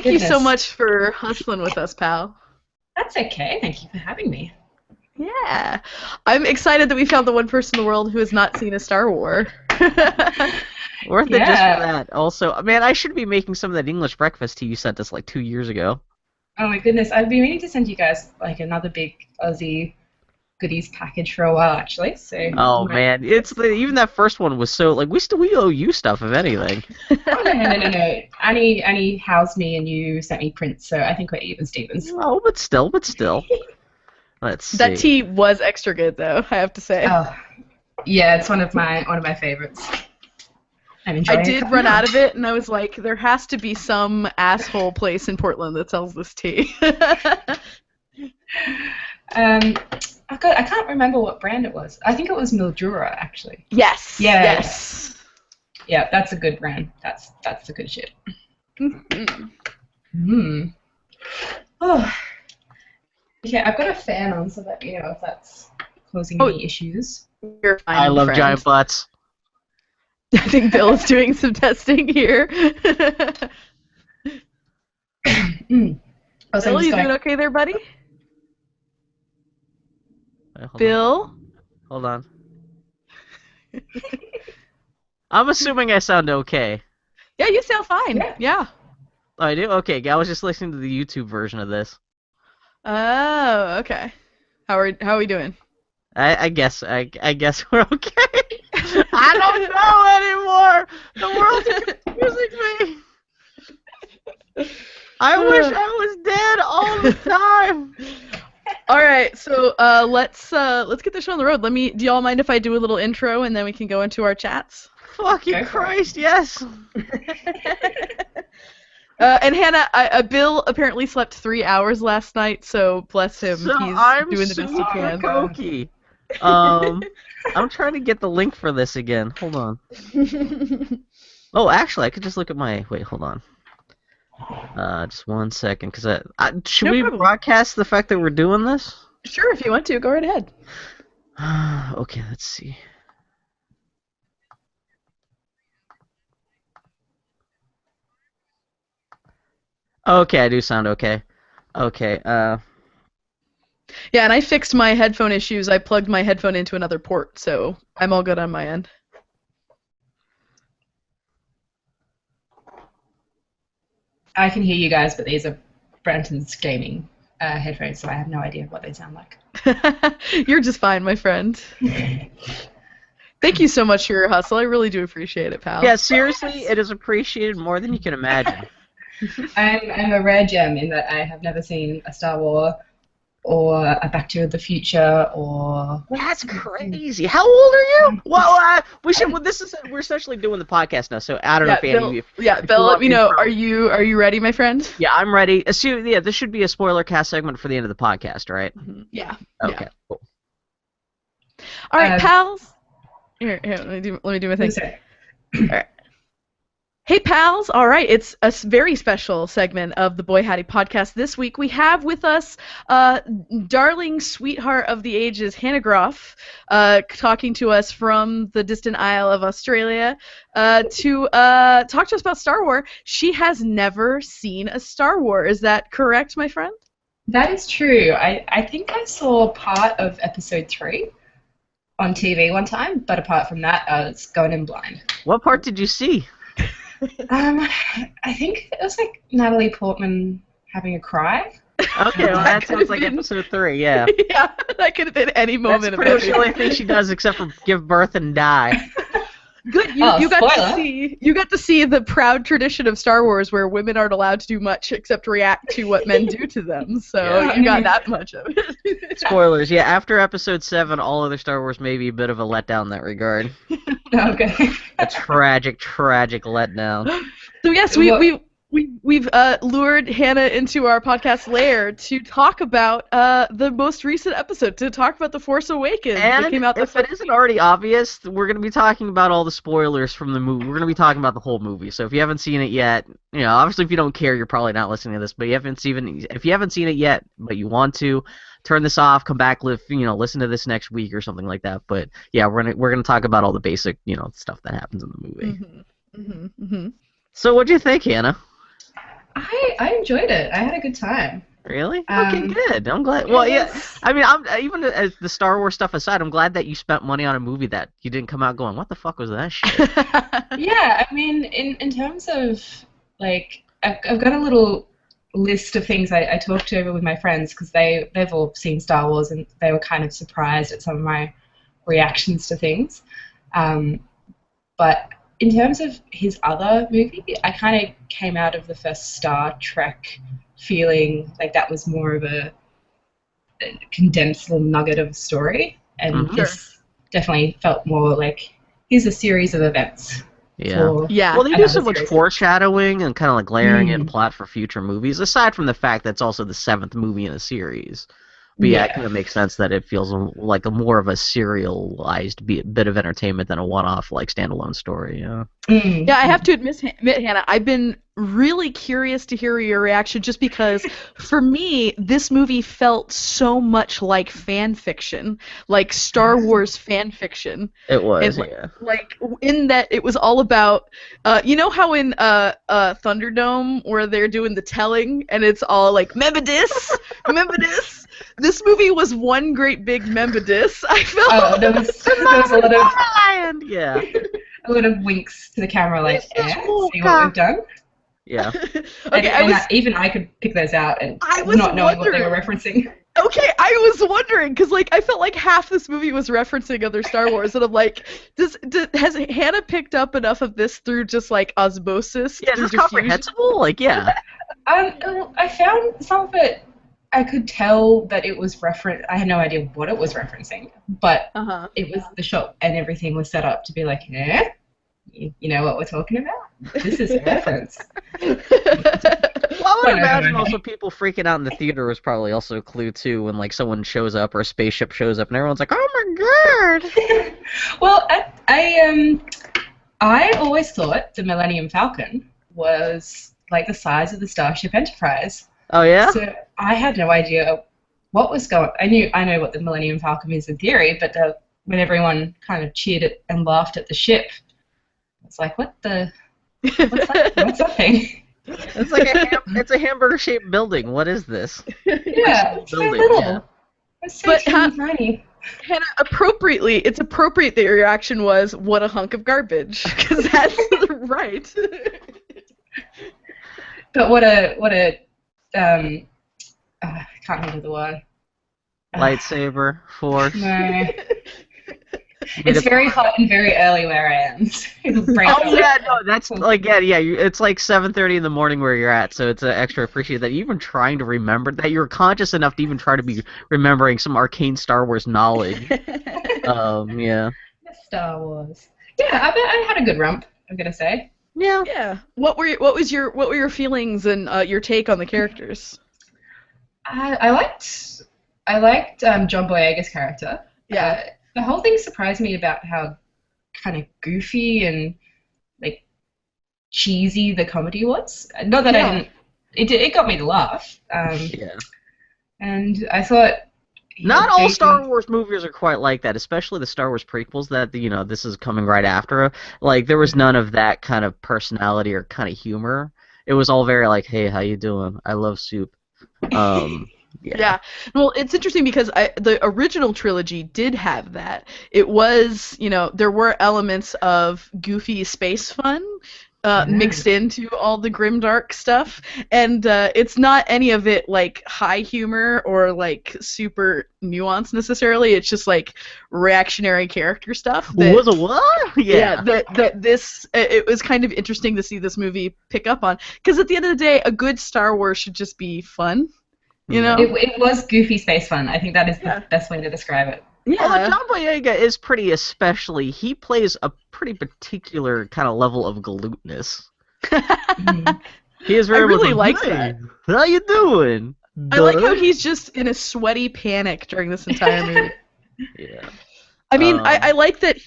thank you so Goodness. much for hustling with us, pal. That's okay. Thank you for having me. Yeah. I'm excited that we found the one person in the world who has not seen a Star War. Worth it just Yeah. for that. Also, man, I should be making some of that English breakfast tea you sent us like 2 years ago. Oh my goodness, I've been meaning to send you guys like another big Aussie goodies package for a while, actually. So. Oh man, even that first one was so like we owe you stuff if anything. Oh no. Annie housed me and you sent me prints, so I think we're even Stevens. Oh, but still. Let's see. That tea was extra good, though, I have to say. Oh, yeah, it's one of my favorites. I did run out of it, and I was like, there has to be some asshole place in Portland that sells this tea. I can't remember what brand it was. I think it was Mildura, actually. Yes. Yeah. Yes. Yeah, that's a good brand. That's the good shit. Oh. Okay, I've got a fan on, so let me know if that's causing any issues. You're fine, I love friend. giant butts. I think Bill is doing some testing here. Bill, you doing okay there, buddy? Hold Bill? on. Hold on. I'm assuming I sound okay. Yeah, you sound fine. Yeah. Oh, I do? Okay, I was just listening to the YouTube version of this. Oh, okay. How are we doing? I guess we're okay. I don't know anymore. The world's confusing me. I wish I was dead all the time. All right, so let's get the show on the road. Do y'all mind if I do a little intro and then we can go into our chats? Fucking Christ, yes. And Hannah, Bill apparently slept 3 hours last night, so bless him. So he's I'm doing the best he can. cokey. I'm trying to get the link for this again. Hold on. Oh, actually, I could just look at my. Wait, hold on. Just 1 second, because should we broadcast the fact that we're doing this? Sure, if you want to, go right ahead. Okay, let's see. Okay, I do sound okay. Okay, Yeah, and I fixed my headphone issues. I plugged my headphone into another port, so I'm all good on my end. I can hear you guys, but these are Brenton's gaming headphones, so I have no idea what they sound like. You're just fine, my friend. Thank you so much for your hustle. I really do appreciate it, pal. Yeah, seriously, it is appreciated more than you can imagine. I'm a rare gem in that I have never seen a Star Wars or a Back to the Future or. That's crazy. How old are you? Well, we're essentially doing the podcast now, so I don't know if Andy. Bill, let me know. Are you ready, my friend? Yeah, I'm ready. Yeah, this should be a spoiler cast segment for the end of the podcast, right? Yeah. Okay. Yeah. Cool. All right, pals. Here, let me do my thing. All right. Hey, pals. All right, it's a very special segment of the Boy Howdy podcast. This week we have with us darling sweetheart of the ages, Hannah Groff, talking to us from the distant Isle of Australia to talk to us about Star Wars. She has never seen a Star Wars. Is that correct, my friend? That is true. I think I saw part of episode 3 on TV one time, but apart from that, I was going in blind. What part did you see? I think it was like Natalie Portman having a cry. Okay, well that sounds like episode 3, yeah. Yeah, that could have been any moment. That's pretty much the only thing she does except for give birth and die. Good, you got to see the proud tradition of Star Wars where women aren't allowed to do much except react to what men do to them. So you got that much of it. Spoilers, yeah. After episode 7, all other Star Wars may be a bit of a letdown in that regard. Okay. A tragic letdown. So yes, we've lured Hannah into our podcast lair to talk about the most recent episode, to talk about The Force Awakens. And that came out if it isn't already obvious, we're going to be talking about all the spoilers from the movie. We're going to be talking about the whole movie. So if you haven't seen it yet, obviously if you don't care, you're probably not listening to this. But if you haven't seen it yet, but you want to, turn this off, come back, listen to this next week or something like that. But yeah, we're gonna talk about all the basic, stuff that happens in the movie. Mm-hmm. Mm-hmm. Mm-hmm. So what'd you think, Hannah? I enjoyed it. I had a good time. Really? Okay, good. I'm glad. Well, yeah. I mean, I'm even as the Star Wars stuff aside, I'm glad that you spent money on a movie that you didn't come out going, "What the fuck was that shit?" Yeah, I mean, in terms of like, I've got a little list of things I talked over with my friends because they've all seen Star Wars and they were kind of surprised at some of my reactions to things. Um, but in terms of his other movie, I kind of came out of the first Star Trek feeling like that was more of a condensed little nugget of a story, and this definitely felt more like here's a series of events. Yeah. Well, they do so much foreshadowing and kind of like layering in plot for future movies, aside from the fact that it's also the 7th movie in a series. But yeah, it kind of makes sense that it feels like a more of a serialized bit of entertainment than a one-off like standalone story. Yeah. Yeah, I have to admit, Hannah, I've been really curious to hear your reaction just because for me this movie felt so much like fan fiction, like Star Wars fan fiction. It was, like in that it was all about you know how in Thunderdome where they're doing the telling and it's all like remember this? This movie was one great big remember this. I felt there was a lot of yeah. A lot of winks to the camera, like, see what we've done. Yeah. Okay, even I could pick those out, and I was not knowing what they were referencing. Okay, I was wondering because, like, I felt like half this movie was referencing other Star Wars, and I'm like, has Hannah picked up enough of this through just like osmosis? Yeah, is this comprehensible? Like, yeah. I found some of it. I could tell that it was reference. I had no idea what it was referencing, but it was the shot and everything was set up to be like, yeah, you know what we're talking about? This is a reference. Well, I would imagine also people freaking out in the theater was probably also a clue too when like someone shows up or a spaceship shows up and everyone's like, oh my god. Well, I always thought the Millennium Falcon was like the size of the Starship Enterprise. Oh yeah. So I had no idea what was going. I know what the Millennium Falcon is in theory, but when everyone kind of cheered it and laughed at the ship, it's like, what's that thing? It's like it's a hamburger-shaped building. What is this? Yeah, it's so little. Yeah. It's so tiny. Hannah, it's appropriate that your reaction was, what a hunk of garbage, because that's right. But what a I can't remember the word. Lightsaber, force. No. It's very hot and very early where I am. That's like it's like 7:30 in the morning where you're at, so it's extra appreciated that you're even trying to remember that you're conscious enough to even try to be remembering some arcane Star Wars knowledge. Yeah. Star Wars. Yeah, I had a good rump, I'm gonna say. Yeah. Yeah. What were your feelings and your take on the characters? I liked John Boyega's character. Yeah. The whole thing surprised me about how kind of goofy and like cheesy the comedy was. Not that I didn't. It got me to laugh. And I thought. Not all Star Wars movies are quite like that, especially the Star Wars prequels that, this is coming right after. Like, there was none of that kind of personality or kind of humor. It was all very like, hey, how you doing? I love soup. Yeah. Well, it's interesting because the original trilogy did have that. It was, there were elements of goofy space fun mixed into all the grimdark stuff, and it's not any of it like high humor or like super nuanced necessarily. It's just like reactionary character stuff. Was a what? Yeah. It was kind of interesting to see this movie pick up on, because at the end of the day, a good Star Wars should just be fun. It was goofy space fun. I think that is the best way to describe it. Yeah. Well, John Boyega is pretty especially. He plays a pretty particular kind of level of galootness. He is very. I really like that. How you doing? I like how he's just in a sweaty panic during this entire movie. Yeah. I mean, I like that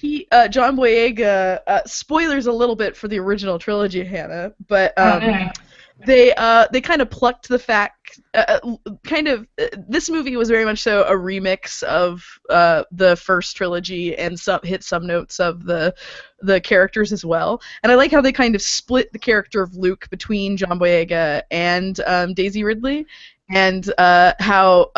John Boyega, spoilers a little bit for the original trilogy, Hannah, but they kind of plucked the fact, this movie was very much so a remix of the first trilogy and hit some notes of the characters as well. And I like how they kind of split the character of Luke between John Boyega and Daisy Ridley. And how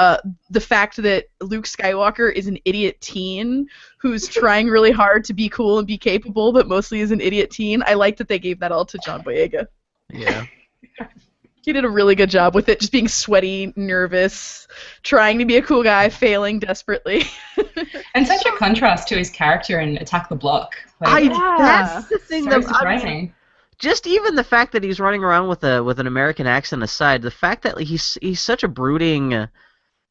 the fact that Luke Skywalker is an idiot teen who's trying really hard to be cool and be capable, but mostly is an idiot teen. I like that they gave that all to John Boyega. Yeah. He did a really good job with it, just being sweaty, nervous, trying to be a cool guy, failing desperately. And such a contrast to his character in Attack the Block. That's the thing. So surprising. Just even the fact that he's running around with an American accent aside, the fact that he's such a brooding,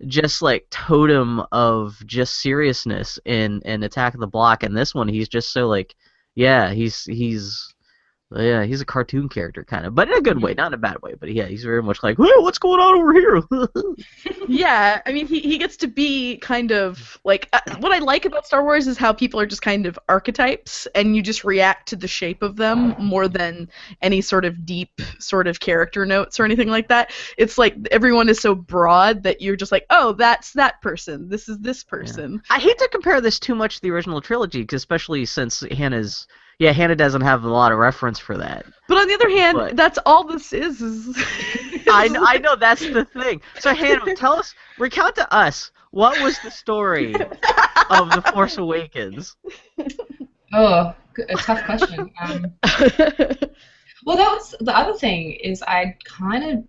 just like totem of just seriousness in Attack of the Block, and this one he's just so like, yeah, he's a cartoon character kind of, but in a good way, not in a bad way. But yeah, he's very much like, hey, what's going on over here? Yeah, I mean, he gets to be kind of like what I like about Star Wars is how people are just kind of archetypes, and you just react to the shape of them more than any sort of deep sort of character notes or anything like that. It's like everyone is so broad that you're just like, oh, that's that person. This is this person. Yeah. I hate to compare this too much to the original trilogy, especially since Hannah doesn't have a lot of reference for that. But on the other hand, that's all this is. I know, that's the thing. So Hannah, recount to us, what was the story of The Force Awakens? Oh, a tough question. Well, that was the other thing is I kind of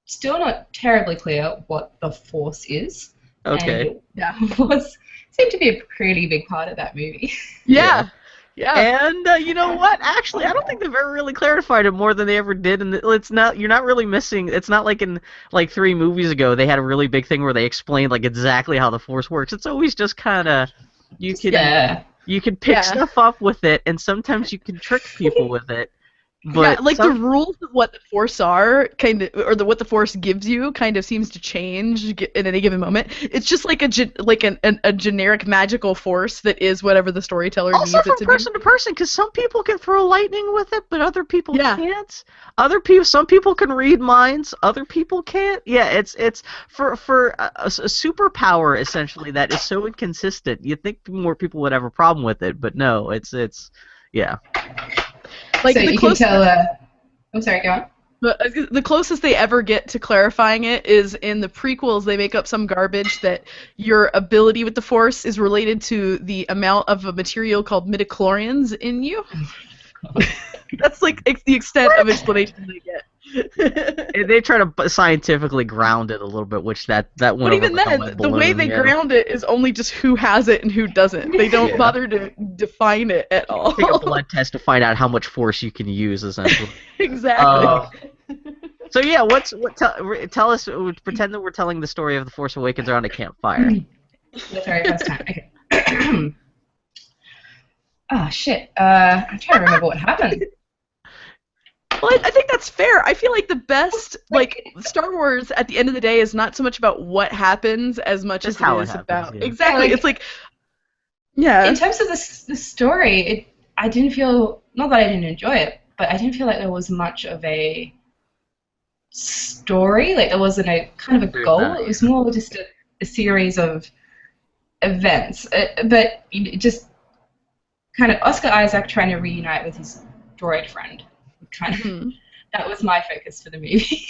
still not terribly clear what the Force is. Okay. And that seemed to be a pretty big part of that movie. Yeah. Yeah. And you know what? Actually, I don't think they've ever really clarified it more than they ever did. And you're not really missing. It's not like in 3 movies ago they had a really big thing where they explained like exactly how the Force works. It's always just kind of you can pick stuff up with it, and sometimes you can trick people with it. But the rules of what the Force are, kind of, or what the Force gives you, kind of seems to change in any given moment. It's just like a generic magical force that is whatever the storyteller needs it to be. Also from person to person, because some people can throw lightning with it, but other people can't. Some people can read minds, other people can't. Yeah, it's for a superpower essentially that is so inconsistent. You'd think more people would have a problem with it, but no, it's yeah. Like so you can tell. I'm sorry, go on. The closest they ever get to clarifying it is in the prequels. They make up some garbage that your ability with the Force is related to the amount of a material called midichlorians in you. That's like the extent of explanation they get. They try to scientifically ground it a little bit, which that one. But even then, the way they ground it is only just who has it and who doesn't. They don't bother to define it at all. Take a blood test to find out how much force you can use, essentially. Exactly. So yeah, tell us. Pretend that we're telling the story of The Force Awakens around a campfire. The very first time. Okay. Oh shit! I'm trying to remember what happened. Well, I think that's fair. I feel like the best, Star Wars at the end of the day is not so much about what happens as much as it is about. Yeah. Exactly. It's like, yeah. In terms of the story, I didn't feel, not that I didn't enjoy it, but I didn't feel like there was much of a story. Like, there wasn't a kind of a goal. It was more just a series of events. But just kind of Oscar Isaac trying to reunite with his droid friend. That was my focus for the movie.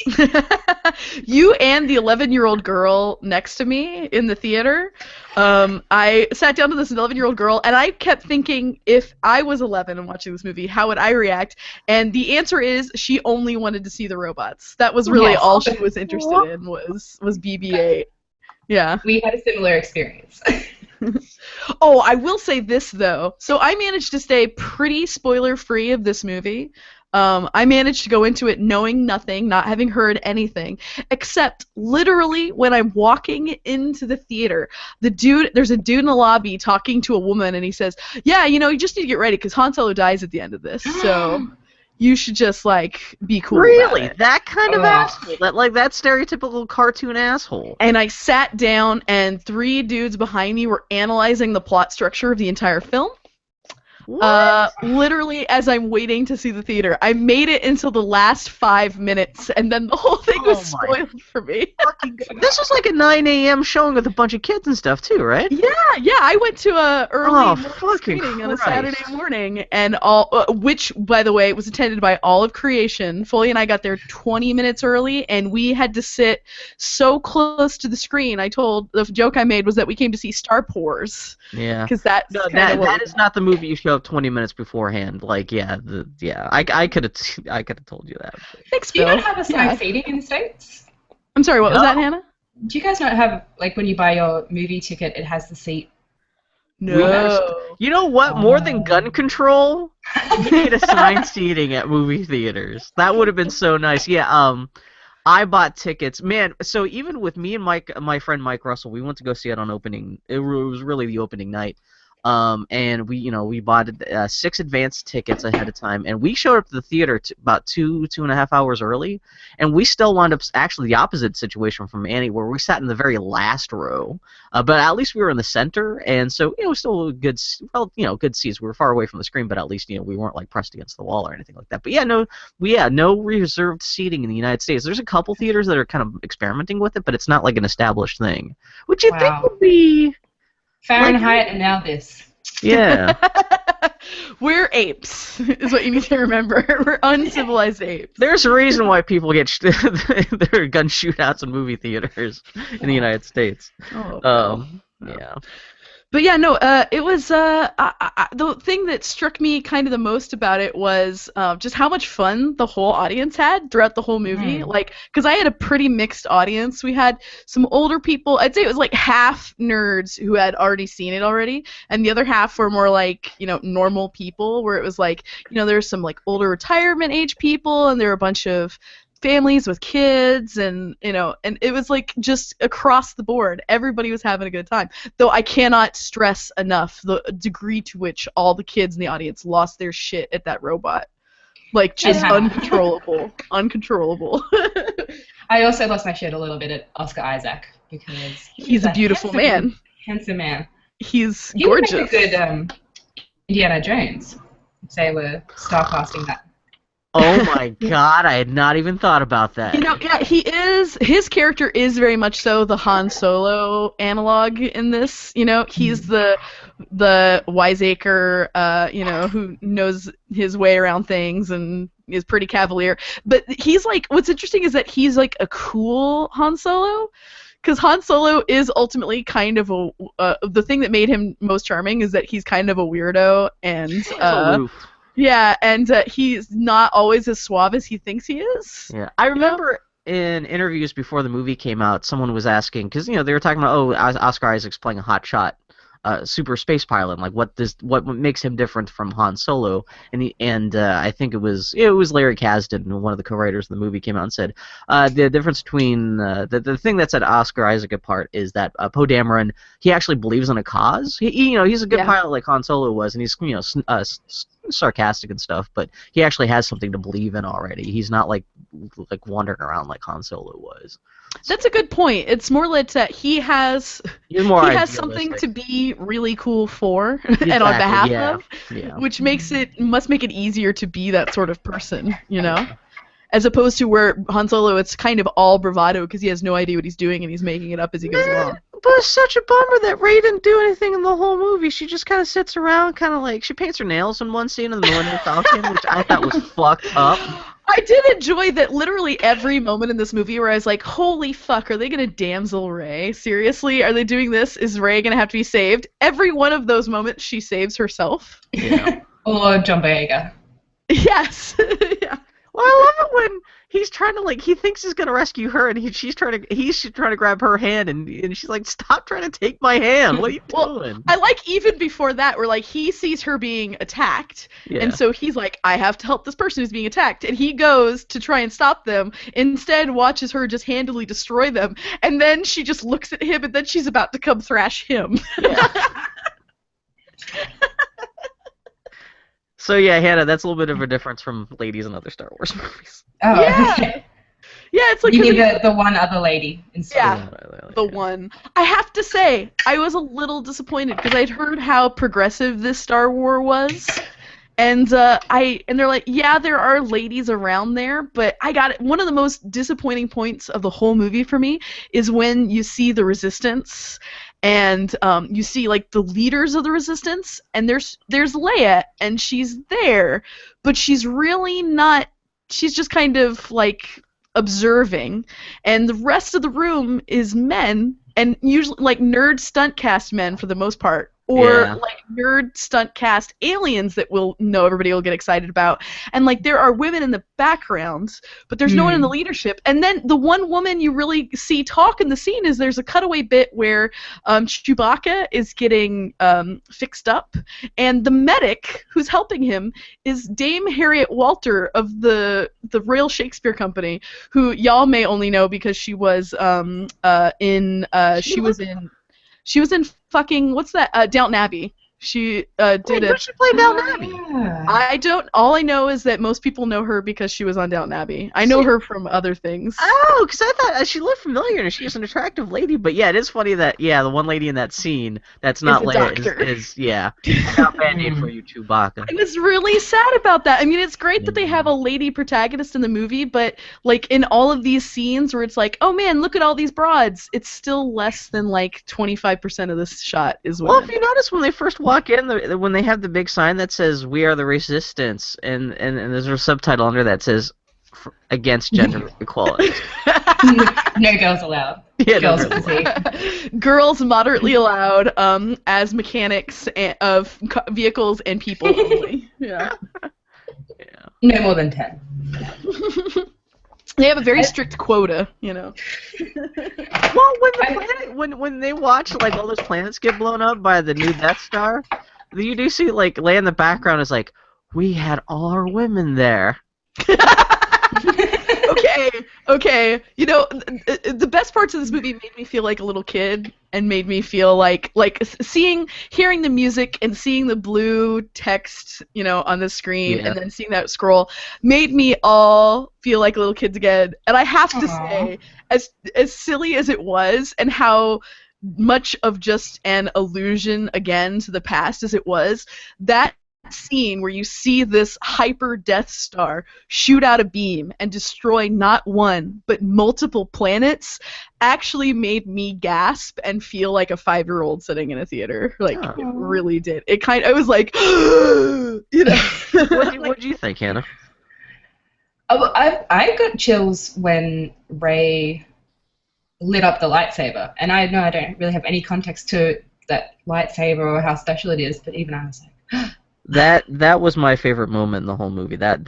You and the 11-year-old girl next to me in the theater. I sat down to this 11-year-old girl, and I kept thinking, if I was 11 and watching this movie, how would I react? And the answer is, she only wanted to see the robots. That was really all she was interested in was BB-8. Yeah. We had a similar experience. Oh, I will say this though. So I managed to stay pretty spoiler-free of this movie. I managed to go into it knowing nothing, not having heard anything, except literally when I'm walking into the theater, there's a dude in the lobby talking to a woman, and he says, yeah, you just need to get ready because Han Solo dies at the end of this, so you should just, be cool Really? about it. That kind of asshole? That stereotypical cartoon asshole? And I sat down, and 3 dudes behind me were analyzing the plot structure of the entire film. What? Literally, as I'm waiting to see the theater, I made it until the last 5 minutes, and then the whole thing was spoiled for me. This was like a 9 a.m. showing with a bunch of kids and stuff too, right? Yeah, I went to a early screening on a Saturday morning, and which, by the way, was attended by all of Creation. Foley and I got there 20 minutes early, and we had to sit so close to the screen. The joke I made was that we came to see Star Wars. Yeah. Because that is not the movie you show up 20 minutes beforehand. Like, I could have told you that. Thanks, Phil. Do you not have assigned seating in the States? I'm sorry, what was that, Hannah? Do you guys not have, like, when you buy your movie ticket, it has the seat? No. You know what? More than gun control, we need assigned seating at movie theaters. That would have been so nice. Yeah, I bought tickets. Man, so even with me and my friend Mike Russell, we went to go see it on opening. It was really the opening night. And we bought 6 advance tickets ahead of time, and we showed up to the theater about 2.5 hours early, and we still wound up actually the opposite situation from Annie, where we sat in the very last row, but at least we were in the center, and so still good seats. We were far away from the screen, but at least we weren't like pressed against the wall or anything like that. But no reserved seating in the United States. There's a couple theaters that are kind of experimenting with it, but it's not like an established thing, which you think would be. Fahrenheit and now this. Yeah. We're apes, is what you need to remember. We're uncivilized apes. There's a reason why people get there are gun shootouts in movie theaters in the United States. Yeah. But yeah, no, it was the thing that struck me kind of the most about it was just how much fun the whole audience had throughout the whole movie. Like, because I had a pretty mixed audience. We had some older people. I'd say it was like half nerds who had already seen it already, and the other half were more like normal people. Where it was like there's some like older retirement age people, and there were a bunch of families with kids, and and it was like just across the board everybody was having a good time, though I cannot stress enough the degree to which all the kids in the audience lost their shit at that robot, like just uncontrollable. I also lost my shit a little bit at Oscar Isaac because he's a beautiful handsome man. He's gorgeous. He would make a good Indiana Jones if they were starcasting that. Oh my god, I had not even thought about that. His character is very much so the Han Solo analog in this. He's the wiseacre, who knows his way around things and is pretty cavalier. But he's like, what's interesting is that he's like a cool Han Solo. Because Han Solo is ultimately kind of the thing that made him most charming is that he's kind of a weirdo and yeah, and he's not always as suave as he thinks he is. Yeah, I remember in interviews before the movie came out, someone was asking, because they were talking about, Oscar Isaac's playing a hotshot super space pilot, like what makes him different from Han Solo, and I think it was Larry Kasdan, one of the co-writers of the movie, came out and said the difference between the thing that set Oscar Isaac apart is that Poe Dameron, he actually believes in a cause. He's a good pilot like Han Solo was, and he's sarcastic and stuff, but he actually has something to believe in already. He's not like wandering around like Han Solo was. That's a good point. It's more that he has something to be really cool for and on behalf of, which must make it easier to be that sort of person, as opposed to where Han Solo, it's kind of all bravado because he has no idea what he's doing and he's making it up as he goes along. But it's such a bummer that Rey didn't do anything in the whole movie. She just kind of sits around, kind of like, she paints her nails in one scene in the Millennium Falcon, which I thought was fucked up. I did enjoy that literally every moment in this movie where I was like, holy fuck, are they going to damsel Rey? Seriously? Are they doing this? Is Rey going to have to be saved? Every one of those moments she saves herself. Yeah. Or John Boyega. Yes. Yeah. Well, I love it when he's trying to, he thinks he's gonna rescue her, and he's trying to grab her hand, and she's like, "Stop trying to take my hand! What are you doing?" I like even before that, where he sees her being attacked, and so he's like, "I have to help this person who's being attacked," and he goes to try and stop them. Instead, watches her just handily destroy them, and then she just looks at him, and then she's about to come thrash him. Yeah. So yeah, Hannah, that's a little bit of a difference from ladies in other Star Wars movies. Oh, yeah. Yeah, it's like you need the one other lady instead. Yeah, the one. I have to say, I was a little disappointed because I'd heard how progressive this Star Wars was. And they're like, yeah, there are ladies around there, but I got it. One of the most disappointing points of the whole movie for me is when you see the Resistance, and you see like the leaders of the Resistance, and there's Leia, and she's there, but she's really not. She's just kind of like observing, and the rest of the room is men, and usually like nerd stunt cast men for the most part. Or like nerd stunt cast aliens that everybody will get excited about. And like there are women in the background, but there's no one in the leadership. And then the one woman you really see talk in the scene is there's a cutaway bit where Chewbacca is getting fixed up, and the medic who's helping him is Dame Harriet Walter of the Royal Shakespeare Company, who y'all may only know because she was She was in fucking, what's that, Downton Abbey. She did it. She played Downton Abbey. Yeah. All I know is that most people know her because she was on Downton Abbey. I know her from other things. Oh, because I thought she looked familiar and she was an attractive lady. But yeah, it is funny that, the one lady in that scene that's not Leia is not bad name for you, Chewbacca. I was really sad about that. I mean, it's great that they have a lady protagonist in the movie, but like in all of these scenes where it's like, oh man, look at all these broads, it's still less than like 25% of this shot is women. Well, if you notice when they first walk in, when they have the big sign that says "We are the Resistance," and there's a subtitle under that says "Against Gender Equality." No girls allowed. Yeah, girls Girls moderately allowed as mechanics of vehicles and people only. Yeah. No more than 10. They have a very strict quota, you know. Well, when they watch like all those planets get blown up by the new Death Star, you do see like Leia in the background is like, we had all our women there. Okay. You know, the best parts of this movie made me feel like a little kid, and made me feel like hearing the music and seeing the blue text, you know, on the screen, and then seeing that scroll made me all feel like little kids again. And I have to say, as silly as it was, and how much of just an allusion again to the past as it was, that scene where you see this hyper Death Star shoot out a beam and destroy not one but multiple planets actually made me gasp and feel like a 5-year-old sitting in a theater. Like it really did. I was like, you know. What do you think, Hannah? Oh, I got chills when Rey lit up the lightsaber, and I know I don't really have any context to that lightsaber or how special it is, but even I was like. That was my favorite moment in the whole movie. That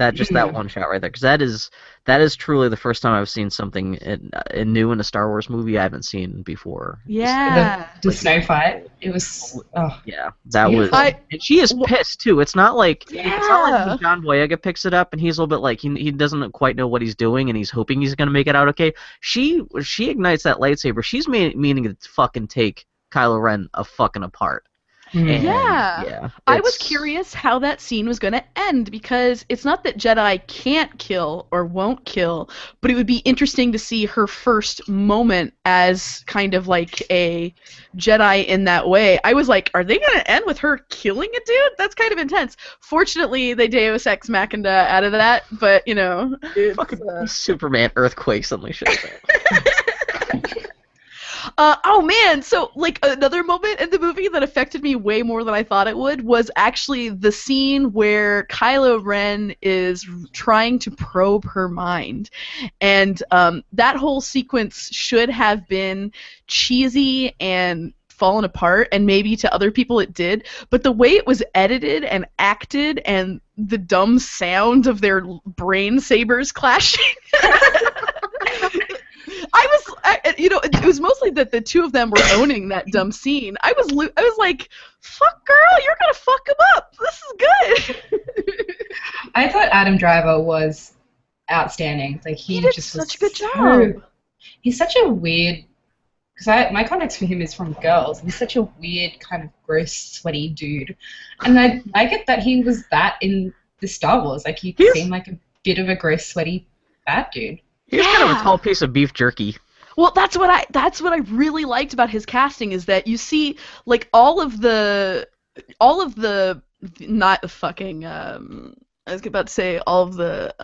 one shot right there, because that is truly the first time I've seen something new in a Star Wars movie I haven't seen before. Yeah. The snow fight. It was. Oh. Yeah, that was. And she is pissed too. It's not like when John Boyega picks it up and he's a little bit like he doesn't quite know what he's doing and he's hoping he's gonna make it out okay. She ignites that lightsaber. She's meaning to fucking take Kylo Ren fucking apart. And, I was curious how that scene was going to end, because it's not that Jedi can't kill or won't kill, but it would be interesting to see her first moment as kind of like a Jedi in that way. I was like, are they going to end with her killing a dude? That's kind of intense. Fortunately, they Deus Ex Machina out of that, but, you know. Fucking Superman earthquake suddenly shows up. Oh man, so like another moment in the movie that affected me way more than I thought it would was actually the scene where Kylo Ren is trying to probe her mind. And that whole sequence should have been cheesy and fallen apart, and maybe to other people it did, but the way it was edited and acted and the dumb sound of their brain sabers clashing it was mostly that the two of them were owning that dumb scene. I was like, fuck girl, you're gonna fuck him up. This is good. I thought Adam Driver was outstanding. Like he did just such a good job. He's such a weird, because my context for him is from Girls. He's such a weird kind of gross, sweaty dude, and I get that he was that in the Star Wars. Like he seemed like a bit of a gross, sweaty bad dude. He's kind of a tall piece of beef jerky. Well, that's what I really liked about his casting, is that you see like all of the not the fucking I was about to say all the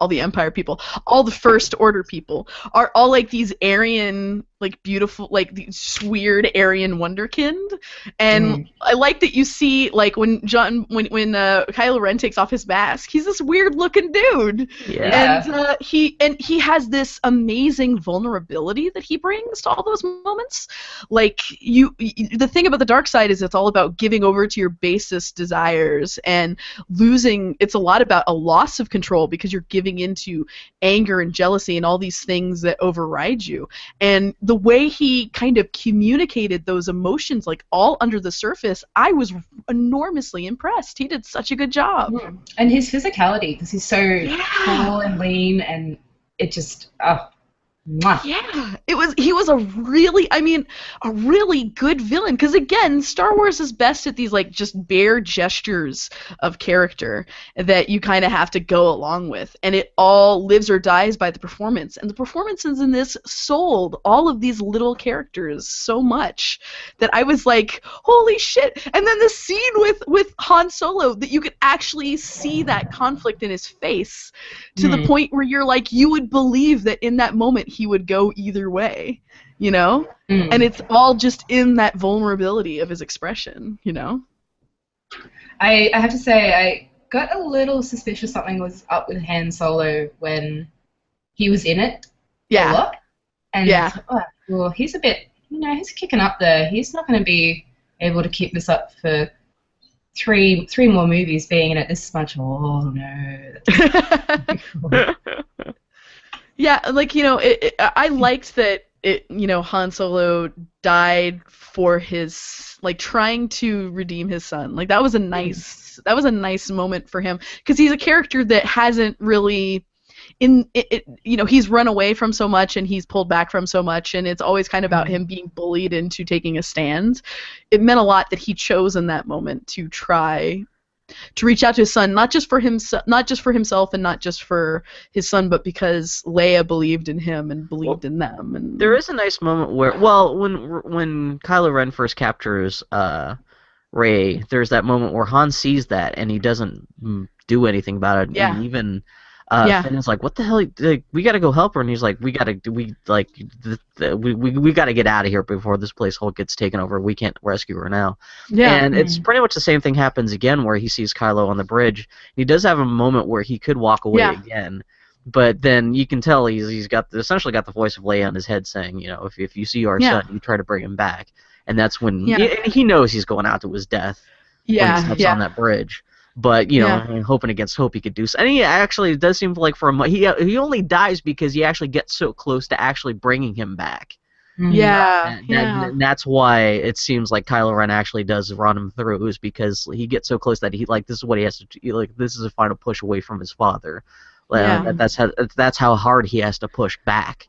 Empire people, all the First Order people are all like these Aryan, like beautiful, like these weird Aryan wonderkind, and I like that you see like when Kylo Ren takes off his mask, he's this weird looking dude, and he has this amazing vulnerability that he brings to all those moments. Like the thing about the dark side is it's all about giving over to your basest desires and losing. It's a lot about a loss of control because you're giving into anger and jealousy and all these things that override you. And the way he kind of communicated those emotions, like all under the surface, I was enormously impressed. He did such a good job. And his physicality, because he's so tall and lean, and it just yeah, he was a really good villain, because again, Star Wars is best at these like just bare gestures of character that you kind of have to go along with, and it all lives or dies by the performance, and the performances in this sold all of these little characters so much that I was like, holy shit. And then the scene with Han Solo, that you could actually see that conflict in his face to the point where you're like, you would believe that in that moment he would go either way, you know? And it's all just in that vulnerability of his expression, you know? I have to say, I got a little suspicious something was up with Han Solo when he was in it a lot. And well, he's a bit, he's kicking up there. He's not going to be able to keep this up for three more movies being in it this much. Oh, no. Yeah, like, I liked that Han Solo died for his, like, trying to redeem his son. Like, that was a nice moment for him, because he's a character that hasn't really he's run away from so much and he's pulled back from so much, and it's always kind of about him being bullied into taking a stand. It meant a lot that he chose in that moment to try to reach out to his son, not just for himself and not just for his son, but because Leia believed in him and believed in them. And there is a nice moment where, when Kylo Ren first captures Rey, there's that moment where Han sees that and he doesn't do anything about it. And even Finn is like, "What the hell? We gotta go help her," and he's like, "We gotta get out of here before this place whole gets taken over. We can't rescue her now." Yeah, and it's pretty much the same thing happens again, where he sees Kylo on the bridge. He does have a moment where he could walk away again, but then you can tell he's essentially got the voice of Leia in his head saying, if you see our son, you try to bring him back, and that's when he knows he's going out to his death when he steps on that bridge. But hoping against hope he could do so. And he actually does seem like he only dies because he actually gets so close to actually bringing him back. And that's why it seems like Kylo Ren actually does run him through, is because he gets so close that this is what he has to do. Like, this is a final push away from his father. That's how hard he has to push back.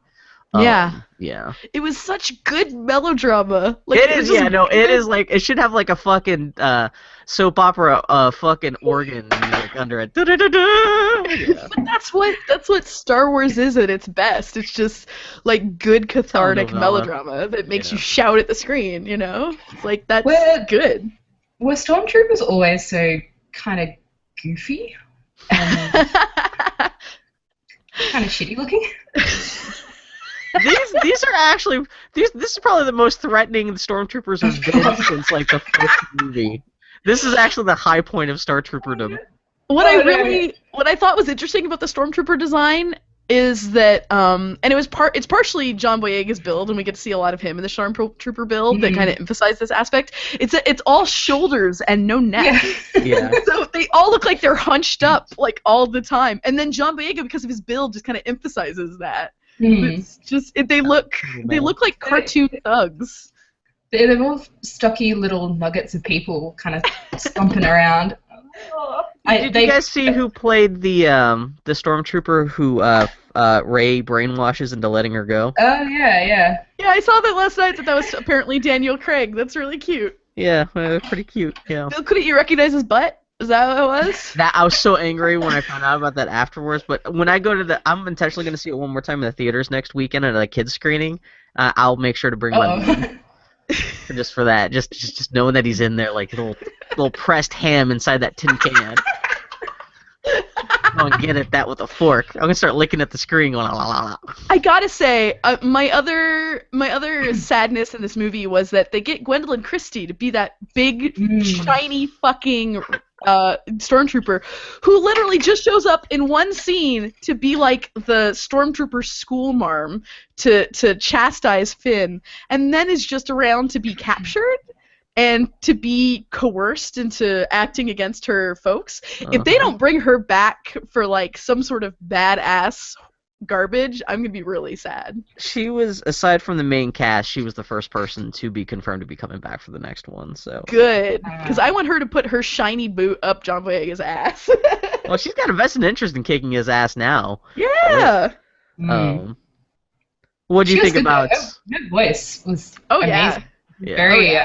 It was such good melodrama. Like, it is. It is like, it should have like a fucking soap opera fucking organ music under it. But that's what Star Wars is at its best. It's just like good cathartic melodrama that makes you shout at the screen. It's like, that's good. Were stormtroopers always so kind of goofy and kind of shitty looking? These are actually this is probably the most threatening the stormtroopers have been since like the first movie. This is actually the high point of Star Trooperdom. What I thought was interesting about the stormtrooper design is that and it's partially John Boyega's build, and we get to see a lot of him in the stormtrooper build that kind of emphasize this aspect. It's all shoulders and no neck. So they all look like they're hunched up like all the time, and then John Boyega, because of his build, just kind of emphasizes that. It's just they look like cartoon thugs. They're all stocky little nuggets of people kind of stomping around. Did you guys see who played the stormtrooper who Rey brainwashes into letting her go? Oh yeah. Yeah, I saw that last night. That was apparently Daniel Craig. That's really cute. Yeah, pretty cute. Yeah. Couldn't you recognize his butt? Is that what it was? That I was so angry when I found out about that afterwards. But when I go to I'm intentionally going to see it one more time in the theaters next weekend at a kids screening. I'll make sure to bring my mom just for that. Just knowing that he's in there, like little pressed ham inside that tin can. I'm gonna get at that with a fork. I'm gonna start licking at the screen, going la la la. I gotta say, my other sadness in this movie was that they get Gwendolyn Christie to be that big, shiny fucking stormtrooper who literally just shows up in one scene to be like the stormtrooper school marm to chastise Finn, and then is just around to be captured and to be coerced into acting against her folks. If they don't bring her back for like some sort of badass garbage, I'm gonna be really sad. She was, aside from the main cast, she was the first person to be confirmed to be coming back for the next one. So good, because I want her to put her shiny boot up John Boyega's ass. Well, she's got a vested interest in kicking his ass now. Yeah. What do you think about? Her voice was amazing. Yeah. Very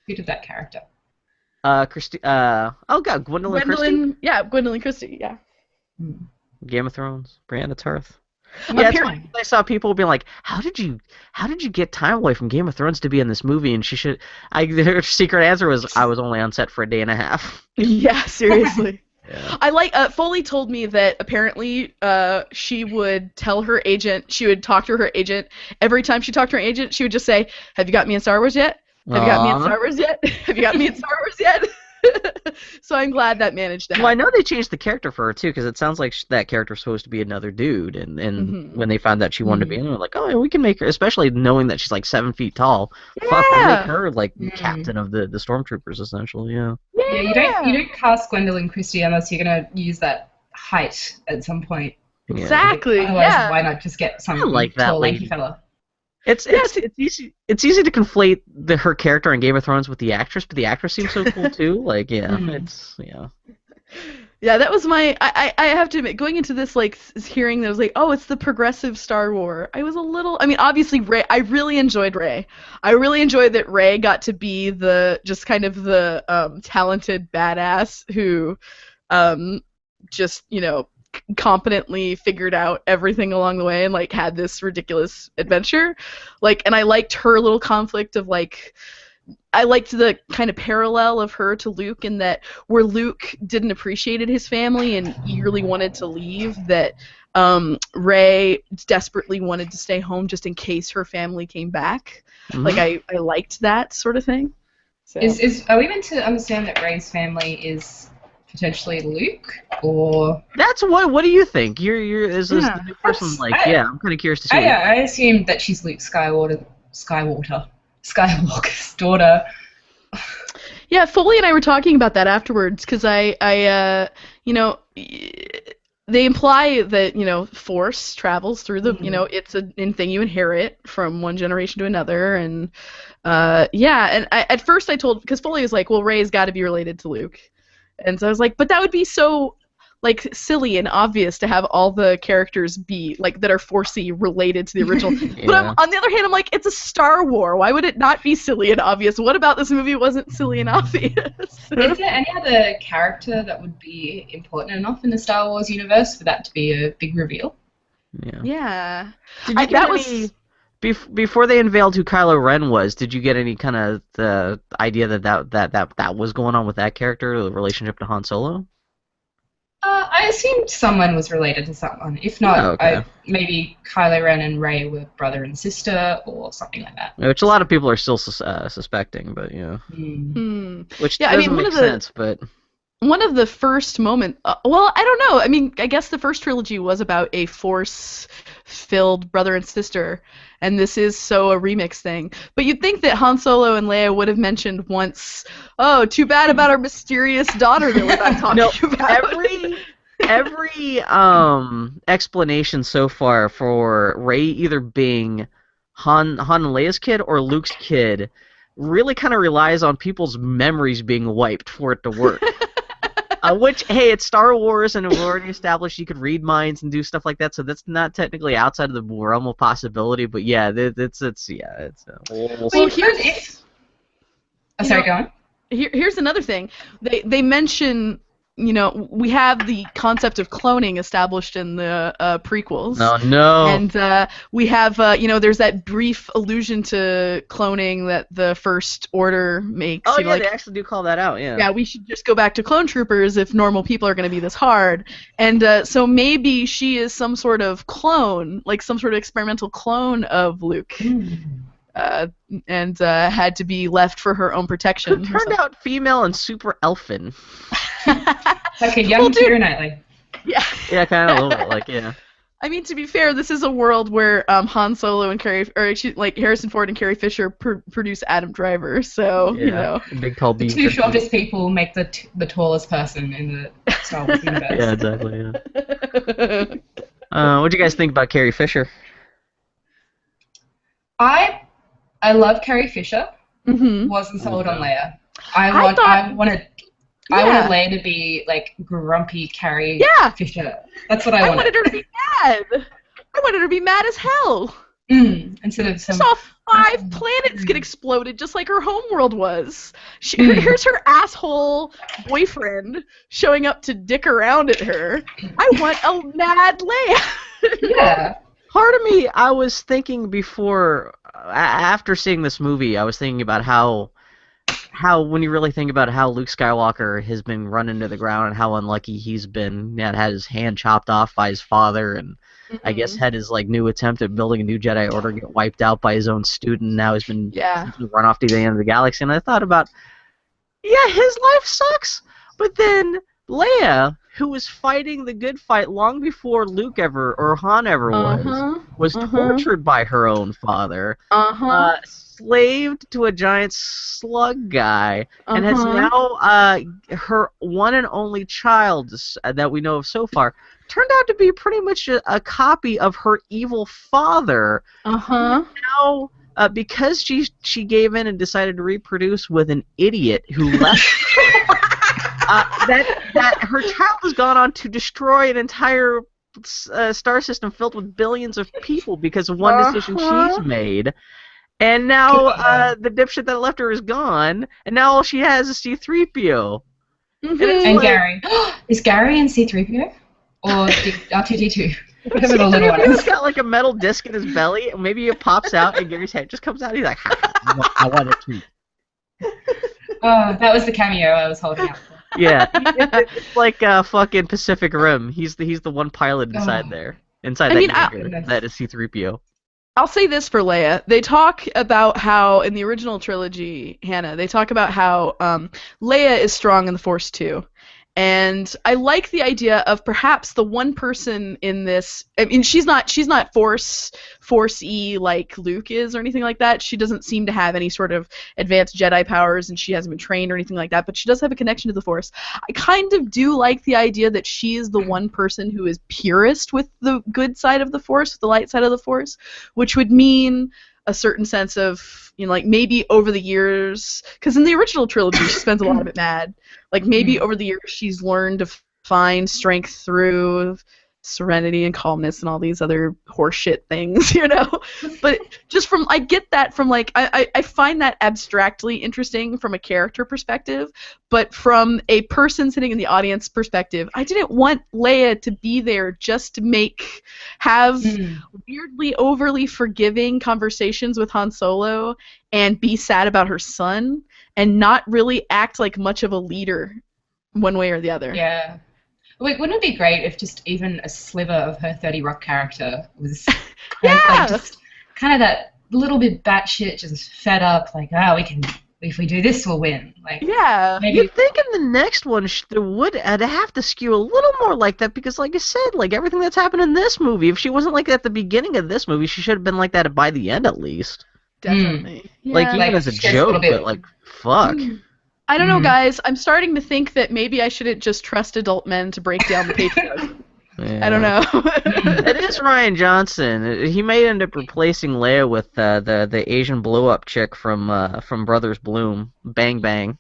good at that character. Gwendolyn Christie? Yeah, Gwendolyn Christie, yeah. Game of Thrones, Brianna Tarth. Yeah, apparently I saw people being like, "How did you get time away from Game of Thrones to be in this movie?" And her secret answer was, "I was only on set for a day and a half." Yeah, seriously. Yeah. I like Foley told me that apparently she would tell her agent, she would talk to her agent every time she talked to her agent, she would just say, "Have you got me in Star Wars yet? Have you got me in Star Wars yet? Have you got me in Star Wars yet?" So I'm glad that managed to happen. Well, I know they changed the character for her too, because it sounds like that character's supposed to be another dude, and when they found out she wanted to be in, they're like, "Oh, yeah, we can make her," especially knowing that she's like 7 feet tall. Yeah. Fuck, we'll make her like captain of the stormtroopers, essentially. Yeah. Yeah, you don't cast Gwendolyn Christie unless you're gonna use that height at some point. Yeah. Exactly. Otherwise, why not just get some like that tall, lady. lanky fella? It's easy to conflate her character in Game of Thrones with the actress, but the actress seems so cool too. Like, Yeah, that was my. I have to admit, going into this hearing that was like, oh, it's the progressive Star Wars. I was a little. I mean, obviously, Rey. I really enjoyed Rey. I really enjoyed that Rey got to be the talented badass who, just competently figured out everything along the way and had this ridiculous adventure. And I liked her little conflict of I liked the kind of parallel of her to Luke in that where Luke didn't appreciate his family and eagerly wanted to leave, that Rey desperately wanted to stay home just in case her family came back. I liked that sort of thing. So. Are we meant to understand that Rey's family is potentially Luke, or that's what do you think? You're is this the new person? I'm kind of curious to see. I assumed that she's Luke Skywalker's daughter. Yeah, Foley and I were talking about that afterwards because they imply that Force travels through the it's a thing you inherit from one generation to another, and at first I told, because Foley was like, well, Rey's got to be related to Luke. And so I was like, but that would be so, silly and obvious to have all the characters be, that are Forcey related to the original. Yeah. But on the other hand, I'm like, it's a Star Wars. Why would it not be silly and obvious? What about this movie wasn't silly and obvious? Is there any other character that would be important enough in the Star Wars universe for that to be a big reveal? Yeah. Did you get any... Before they unveiled who Kylo Ren was, did you get any kind of the idea that was going on with that character, the relationship to Han Solo? I assumed someone was related to someone. If not, maybe Kylo Ren and Rey were brother and sister or something like that. Which a lot of people are still suspecting, but which doesn't make sense. But one of the first moments, well, I don't know. I mean, I guess the first trilogy was about a Force-filled brother and sister, and this is a remix thing. But you'd think that Han Solo and Leia would have mentioned once, oh, too bad about our mysterious daughter that we're not talking about. Every explanation so far for Rey either being Han and Leia's kid or Luke's kid really kind of relies on people's memories being wiped for it to work. Which, hey, it's Star Wars, and we've already established you could read minds and do stuff like that, so that's not technically outside of the realm of possibility. But yeah, it's. Well, here's. Sorry, go on. Here's another thing. They mention we have the concept of cloning established in the prequels. No. And we have, there's that brief allusion to cloning that the First Order makes. Oh, yeah, they actually do call that out, yeah. Yeah, we should just go back to clone troopers if normal people are going to be this hard. And so maybe she is some sort of clone, like some sort of experimental clone of Luke. And had to be left for her own protection. Turned out female and super elfin. Like a young Keira Knightley. Yeah. Yeah, kind of a little bit, like, yeah. I mean, to be fair, this is a world where Han Solo and Harrison Ford and Carrie Fisher produce Adam Driver, so, Big tall beef. The two shortest people make the tallest person in the Star Wars universe. Yeah, exactly, yeah. What'd you guys think about Carrie Fisher? I love Carrie Fisher. Mm-hmm. Wasn't sold on Leia. I wanted Leia to be like grumpy Carrie Fisher. That's what I wanted. I wanted her to be mad. I wanted her to be mad as hell. Instead of some. Saw 5 planets get exploded, just like her homeworld was. Here's her asshole boyfriend showing up to dick around at her. I want a mad Leia. Yeah. Part of me, I was thinking before, after seeing this movie, I was thinking about how when you really think about how Luke Skywalker has been run into the ground and how unlucky he's been, had his hand chopped off by his father, and I guess had his new attempt at building a new Jedi Order get wiped out by his own student. Now he's been run off to the end of the galaxy, and I thought about, his life sucks, but then Leia, who was fighting the good fight long before Luke ever or Han ever was tortured by her own father, slaved to a giant slug guy, and has now her one and only child that we know of so far turned out to be pretty much a copy of her evil father. Now, because she gave in and decided to reproduce with an idiot who left. That her child has gone on to destroy an entire star system filled with billions of people because of one decision she's made. And now the dipshit that left her is gone, and now all she has is C-3PO. And Gary. Is Gary in C-3PO? Or R2-D2? Whatever the little one is. He's got a metal disc in his belly, and maybe it pops out, and Gary's head just comes out, and he's like, I want a treat. Oh, that was the cameo I was holding out for. Yeah, it's like fucking Pacific Rim. He's the one pilot inside there. Inside that is C-3PO. I'll say this for Leia. They talk about how, in the original trilogy, Hannah, they talk about how Leia is strong in the Force too. And I like the idea of perhaps the one person in this. I mean, she's not Force-y like Luke is or anything like that. She doesn't seem to have any sort of advanced Jedi powers, and she hasn't been trained or anything like that. But she does have a connection to the Force. I kind of do like the idea that she is the one person who is purest with the good side of the Force, with the light side of the Force, which would mean a certain sense of, maybe over the years, because in the original trilogy she spends a lot of it mad. Maybe over the years she's learned to find strength through serenity and calmness and all these other horseshit things, But just I get that from I find that abstractly interesting from a character perspective, but from a person sitting in the audience perspective, I didn't want Leia to be there just to have weirdly overly forgiving conversations with Han Solo and be sad about her son and not really act like much of a leader one way or the other. Yeah. Wouldn't it be great if just even a sliver of her 30 Rock character was just kind of that little bit batshit, just fed up, if we do this, we'll win. Maybe you'd think in the next one there would have to skew a little more like that because, like I said, everything that's happened in this movie, if she wasn't like that at the beginning of this movie, she should have been like that by the end at least. Definitely. Even as a joke, but fuck. I don't know, guys. I'm starting to think that maybe I shouldn't just trust adult men to break down the patriarchy. Yeah. I don't know. It is Rian Johnson. He may end up replacing Leia with the Asian blow-up chick from Brothers Bloom, Bang Bang.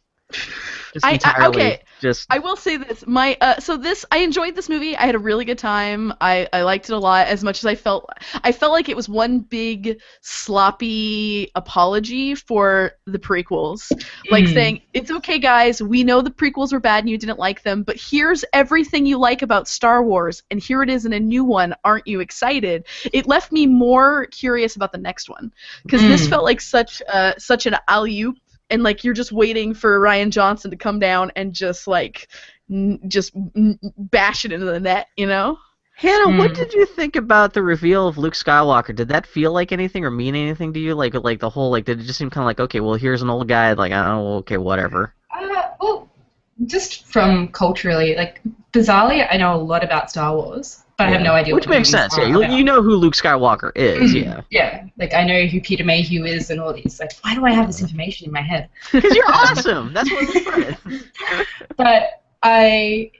Just entirely. Okay. Just. I will say this. I enjoyed this movie. I had a really good time. I liked it a lot. As much as I felt like it was one big sloppy apology for the prequels, like saying it's okay, guys. We know the prequels were bad and you didn't like them, but here's everything you like about Star Wars, and here it is in a new one. Aren't you excited? It left me more curious about the next one because this felt like such an alley-oop. And like you're just waiting for Rian Johnson to come down and just like bash it into the net, you know? Hannah, what did you think about the reveal of Luke Skywalker? Did that feel like anything or mean anything to you? Like the whole did it just seem kind of like, okay, well here's an old guy, like I don't know, okay, whatever. Well, just from culturally, like bizarrely, I know a lot about Star Wars. But I have no idea. Which makes sense. Yeah, you know who Luke Skywalker is. Yeah. Yeah, like I know who Peter Mayhew is and all these. Like, why do I have this information in my head? Because you're awesome. That's what we're doing. But I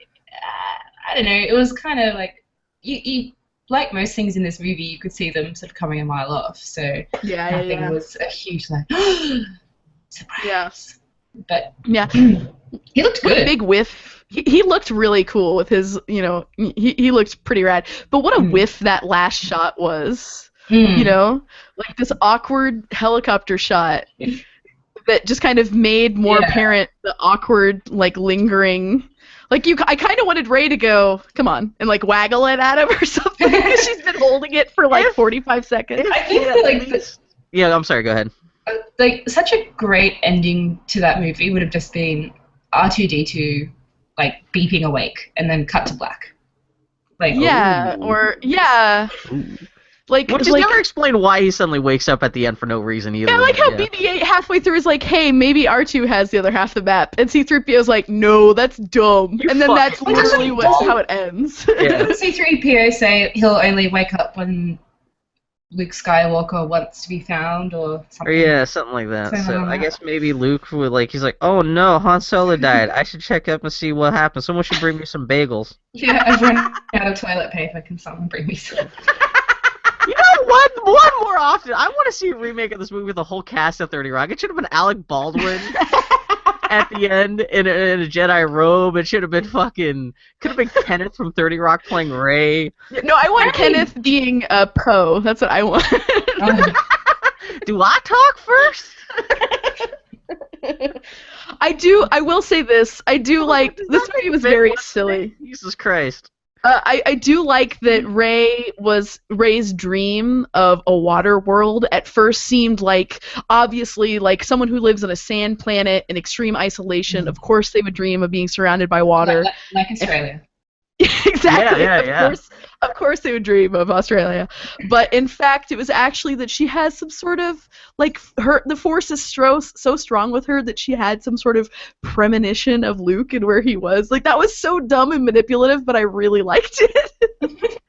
don't know. It was kind of like you like most things in this movie, you could see them sort of coming a mile off. So nothing was a huge like surprise. Yeah. But yeah, he looked good. What a big whiff. He looked really cool with his, he looked pretty rad. But what a whiff that last shot was, like this awkward helicopter shot that just kind of made more apparent the awkward, like lingering, like I kind of wanted Rey to go, come on, and like waggle it at him or something because she's been holding it for like 45 seconds. I think yeah, I'm sorry, go ahead. Like such a great ending to that movie would have just been R2-D2 like beeping awake and then cut to black. Like like which is never explained why he suddenly wakes up at the end for no reason either. Yeah, like how BB-8 halfway through is like, hey, maybe R2 has the other half of the map, and C-3PO's like, no, that's dumb, and then that's literally how it ends. Yeah. Doesn't C-3PO say he'll only wake up when Luke Skywalker wants to be found or something? Yeah, something like that. So I guess maybe Luke would he's like, oh no, Han Solo died. I should check up and see what happened. Someone should bring me some bagels. Yeah, I've run out of toilet paper. Can someone bring me some? You know what? One more often. I want to see a remake of this movie with the whole cast of 30 Rock. It should have been Alec Baldwin at the end in a Jedi robe. It should have been could have been Kenneth from 30 Rock playing Rey. No, I want Kenneth being Poe. That's what I want. Do I talk first? I will say this. I do like this movie was very silly. Jesus Christ. I do like that Rey's dream of a water world at first seemed like, obviously, like someone who lives on a sand planet in extreme isolation. Of course they would dream of being surrounded by water. Like Australia. Exactly. Yeah. Of course they would dream of Australia. But in fact, it was actually that she has some sort of, like, the Force is so strong with her that she had some sort of premonition of Luke and where he was. Like, that was so dumb and manipulative, but I really liked it.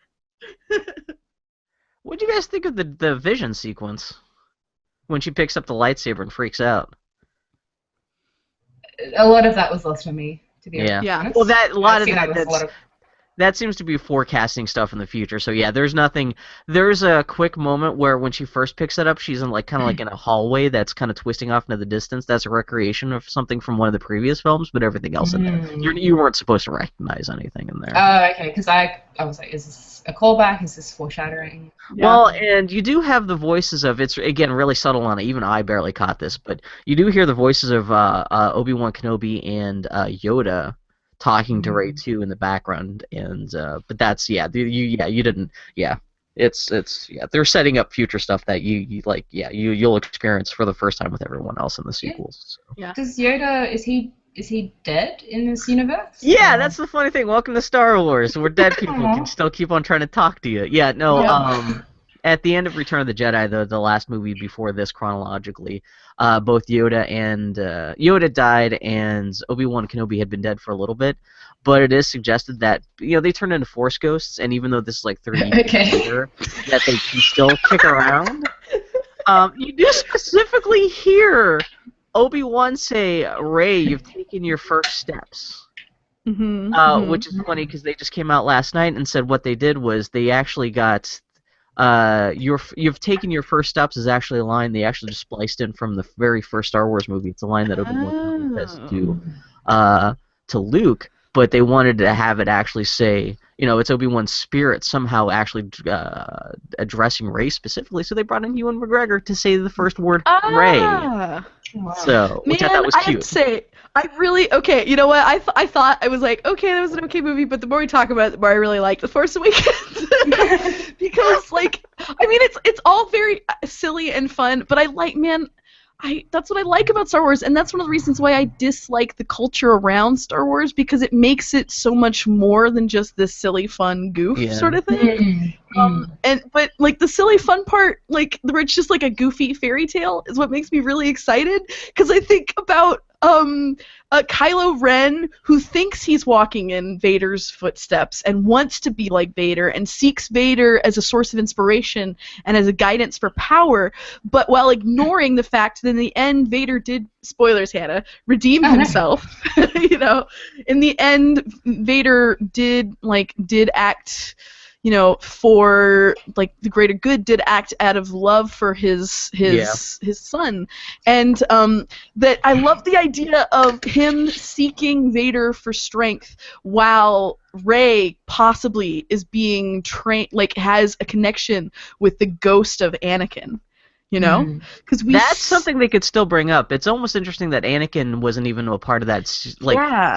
What do you guys think of the vision sequence? When she picks up the lightsaber and freaks out? A lot of that was lost on me, to be honest. Well, that seems to be forecasting stuff in the future. So yeah, there's a quick moment where when she first picks it up, she's in kind of in a hallway that's kind of twisting off into the distance. That's a recreation of something from one of the previous films, but everything else in there, you weren't supposed to recognize anything in there. Oh, okay, because I was like, is this a callback? Is this foreshadowing? Yeah. Well, and you do have the voices of, it's again really subtle on it. Even I barely caught this, but you do hear the voices of Obi-Wan Kenobi and Yoda talking to Rey too in the background, and but that's you didn't it's they're setting up future stuff that you'll experience for the first time with everyone else in the sequels. So. Yeah. Does Yoda is he dead in this universe? Yeah, that's the funny thing. Welcome to Star Wars, where dead people can still keep on trying to talk to you. Yeah, no. Yeah. At the end of Return of the Jedi, the last movie before this chronologically, both Yoda died and Obi-Wan Kenobi had been dead for a little bit, but it is suggested that they turned into Force ghosts, and even though this is like 30 years later, that they can still kick around. You do specifically hear Obi-Wan say, "Rey, you've taken your first steps." Which is funny because they just came out last night and said what they did was they actually got. You've taken your first steps is actually a line they actually just spliced in from the very first Star Wars movie. It's a line that Obi-Wan says to to Luke, but they wanted to have it actually say, it's Obi-Wan's spirit somehow actually addressing Rey specifically. So they brought in Ewan McGregor to say the first word, Rey. Wow. So, which I thought was cute. I have to say, okay, you know what? I thought, I was like, okay, that was an okay movie, but the more we talk about it, the more I really like The Force Awakens. Because, it's all very silly and fun, but that's what I like about Star Wars, and that's one of the reasons why I dislike the culture around Star Wars, because it makes it so much more than just this silly, fun goof sort of thing. But the silly, fun part, where it's just like a goofy fairy tale, is what makes me really excited, because I think about Kylo Ren, who thinks he's walking in Vader's footsteps and wants to be like Vader and seeks Vader as a source of inspiration and as a guidance for power, but while ignoring the fact that in the end Vader did, spoilers, Hannah, redeem himself. In the end Vader did act, for the greater good, did act out of love for his son, and that I love the idea of him seeking Vader for strength while Rey possibly is being trained, has a connection with the ghost of Anakin. Because that's something they could still bring up. It's almost interesting that Anakin wasn't even a part of that.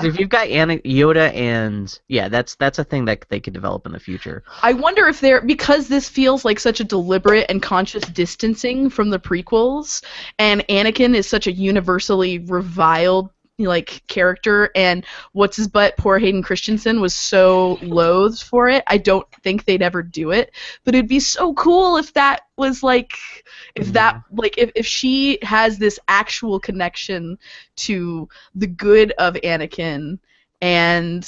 If you've got Yoda, and that's a thing that they could develop in the future. I wonder if because this feels like such a deliberate and conscious distancing from the prequels, and Anakin is such a universally reviled character, and what's his butt, poor Hayden Christensen, was so loathed for it. I don't think they'd ever do it, but it'd be so cool if that was if she has this actual connection to the good of Anakin, and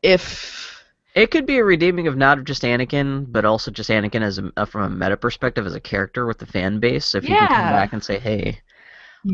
if it could be a redeeming of not just Anakin, but also just Anakin as from a meta perspective as a character with the fan base. So if you can come back and say, hey,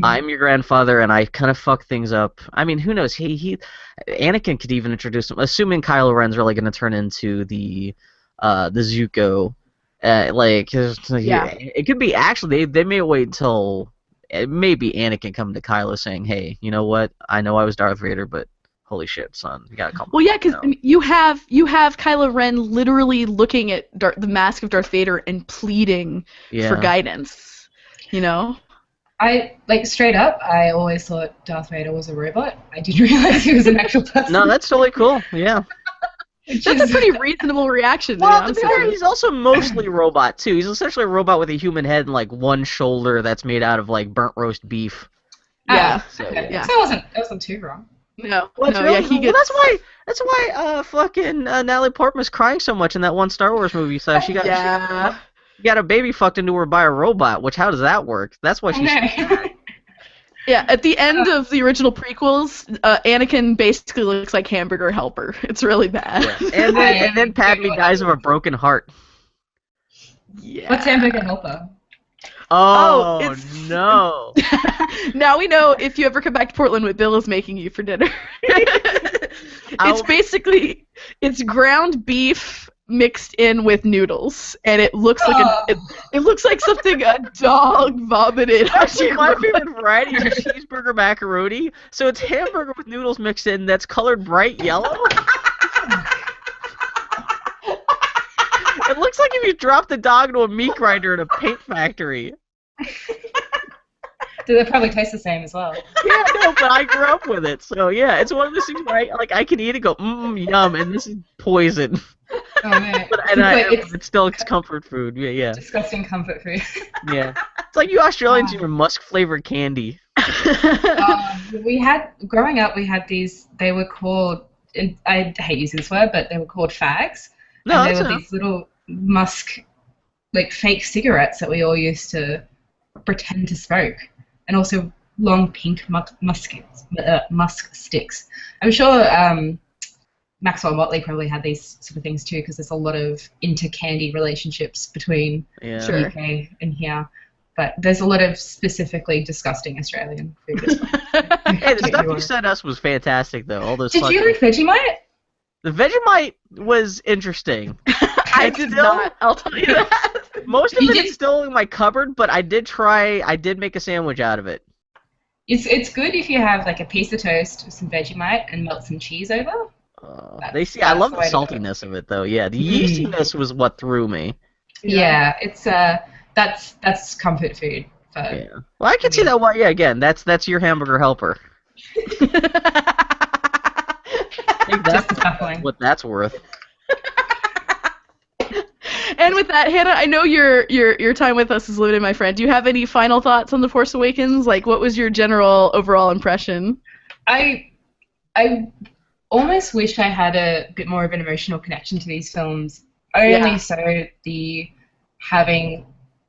I'm your grandfather, and I kind of fuck things up. I mean, who knows? Anakin could even introduce him, assuming Kylo Ren's really going to turn into the Zuko. It could be actually they may wait until maybe Anakin come to Kylo saying, "Hey, you know what? I know I was Darth Vader, but holy shit, son, you gotta come." Well, yeah, because you have Kylo Ren literally looking at the mask of Darth Vader and pleading for guidance. I straight up, I always thought Darth Vader was a robot. I didn't realize he was an actual person. No, that's totally cool. Yeah. That's a pretty reasonable reaction. Well, to be fair, he's also mostly a robot too. He's essentially a robot with a human head and one shoulder that's made out of burnt roast beef. Yeah. So it wasn't too wrong. No. That's why fucking Natalie Portman's crying so much in that one Star Wars movie. So she got a baby fucked into her by a robot, which, how does that work? That's why she's... Yeah, at the end of the original prequels, Anakin basically looks like Hamburger Helper. It's really bad. Yeah. And then Padme dies of a broken heart. Yeah. What's Hamburger Helper? Oh no. Now we know if you ever come back to Portland what Bill is making you for dinner. It's ground beef mixed in with noodles, and it looks like it looks like something a dog vomited. Actually, my favorite variety is a cheeseburger macaroni. So it's hamburger with noodles mixed in that's colored bright yellow. It looks like if you dropped the dog into a meat grinder in a paint factory. They probably taste the same as well. Yeah, no, but I grew up with it, so yeah, it's one of those things where I can eat it, go yum, and this is poison. Oh man! It's comfort food. Yeah. Disgusting comfort food. Yeah, it's like you Australians eat musk flavored candy. Growing up, we had these. They were called. I hate using this word, but they were called fags. No, and they were these little musk, fake cigarettes that we all used to pretend to smoke, and also long pink musk sticks. I'm sure Maxwell Motley probably had these sort of things too, because there's a lot of inter-candy relationships between the UK and here. But there's a lot of specifically disgusting Australian food as well. Hey, the stuff you sent us was fantastic, though. All those. Did you like Vegemite? The Vegemite was interesting. I did not. I'll tell you that. Most of it is still in my cupboard, but I did make a sandwich out of it. It's good if you have like a piece of toast with some Vegemite and melt some cheese over. I love the saltiness of it though. Yeah, the yeastiness was what threw me. Yeah, it's that's comfort food. Yeah. Well, I can see that. Well, yeah, again, that's your hamburger helper. I think that's what that's worth. And with that, Hannah, I know your time with us is limited, my friend. Do you have any final thoughts on The Force Awakens? Like, what was your general overall impression? I almost wish I had a bit more of an emotional connection to these films. Only so the having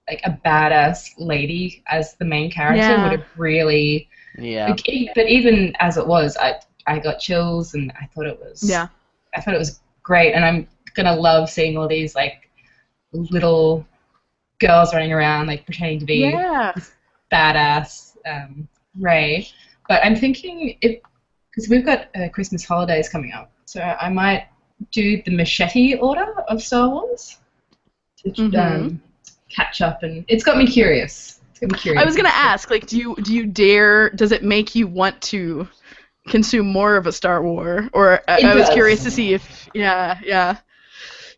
like a badass lady as the main character would have really. Yeah. But even as it was, I got chills and I thought it was. Yeah. I thought it was great, and I'm gonna love seeing all these like little girls running around like pretending to be this badass Rey. But I'm thinking because we've got Christmas holidays coming up, so I might do the machete order of Star Wars to catch up, and it's got me curious. I was gonna ask, like, do you dare? Does it make you want to consume more of a Star Wars? Or I was curious to see if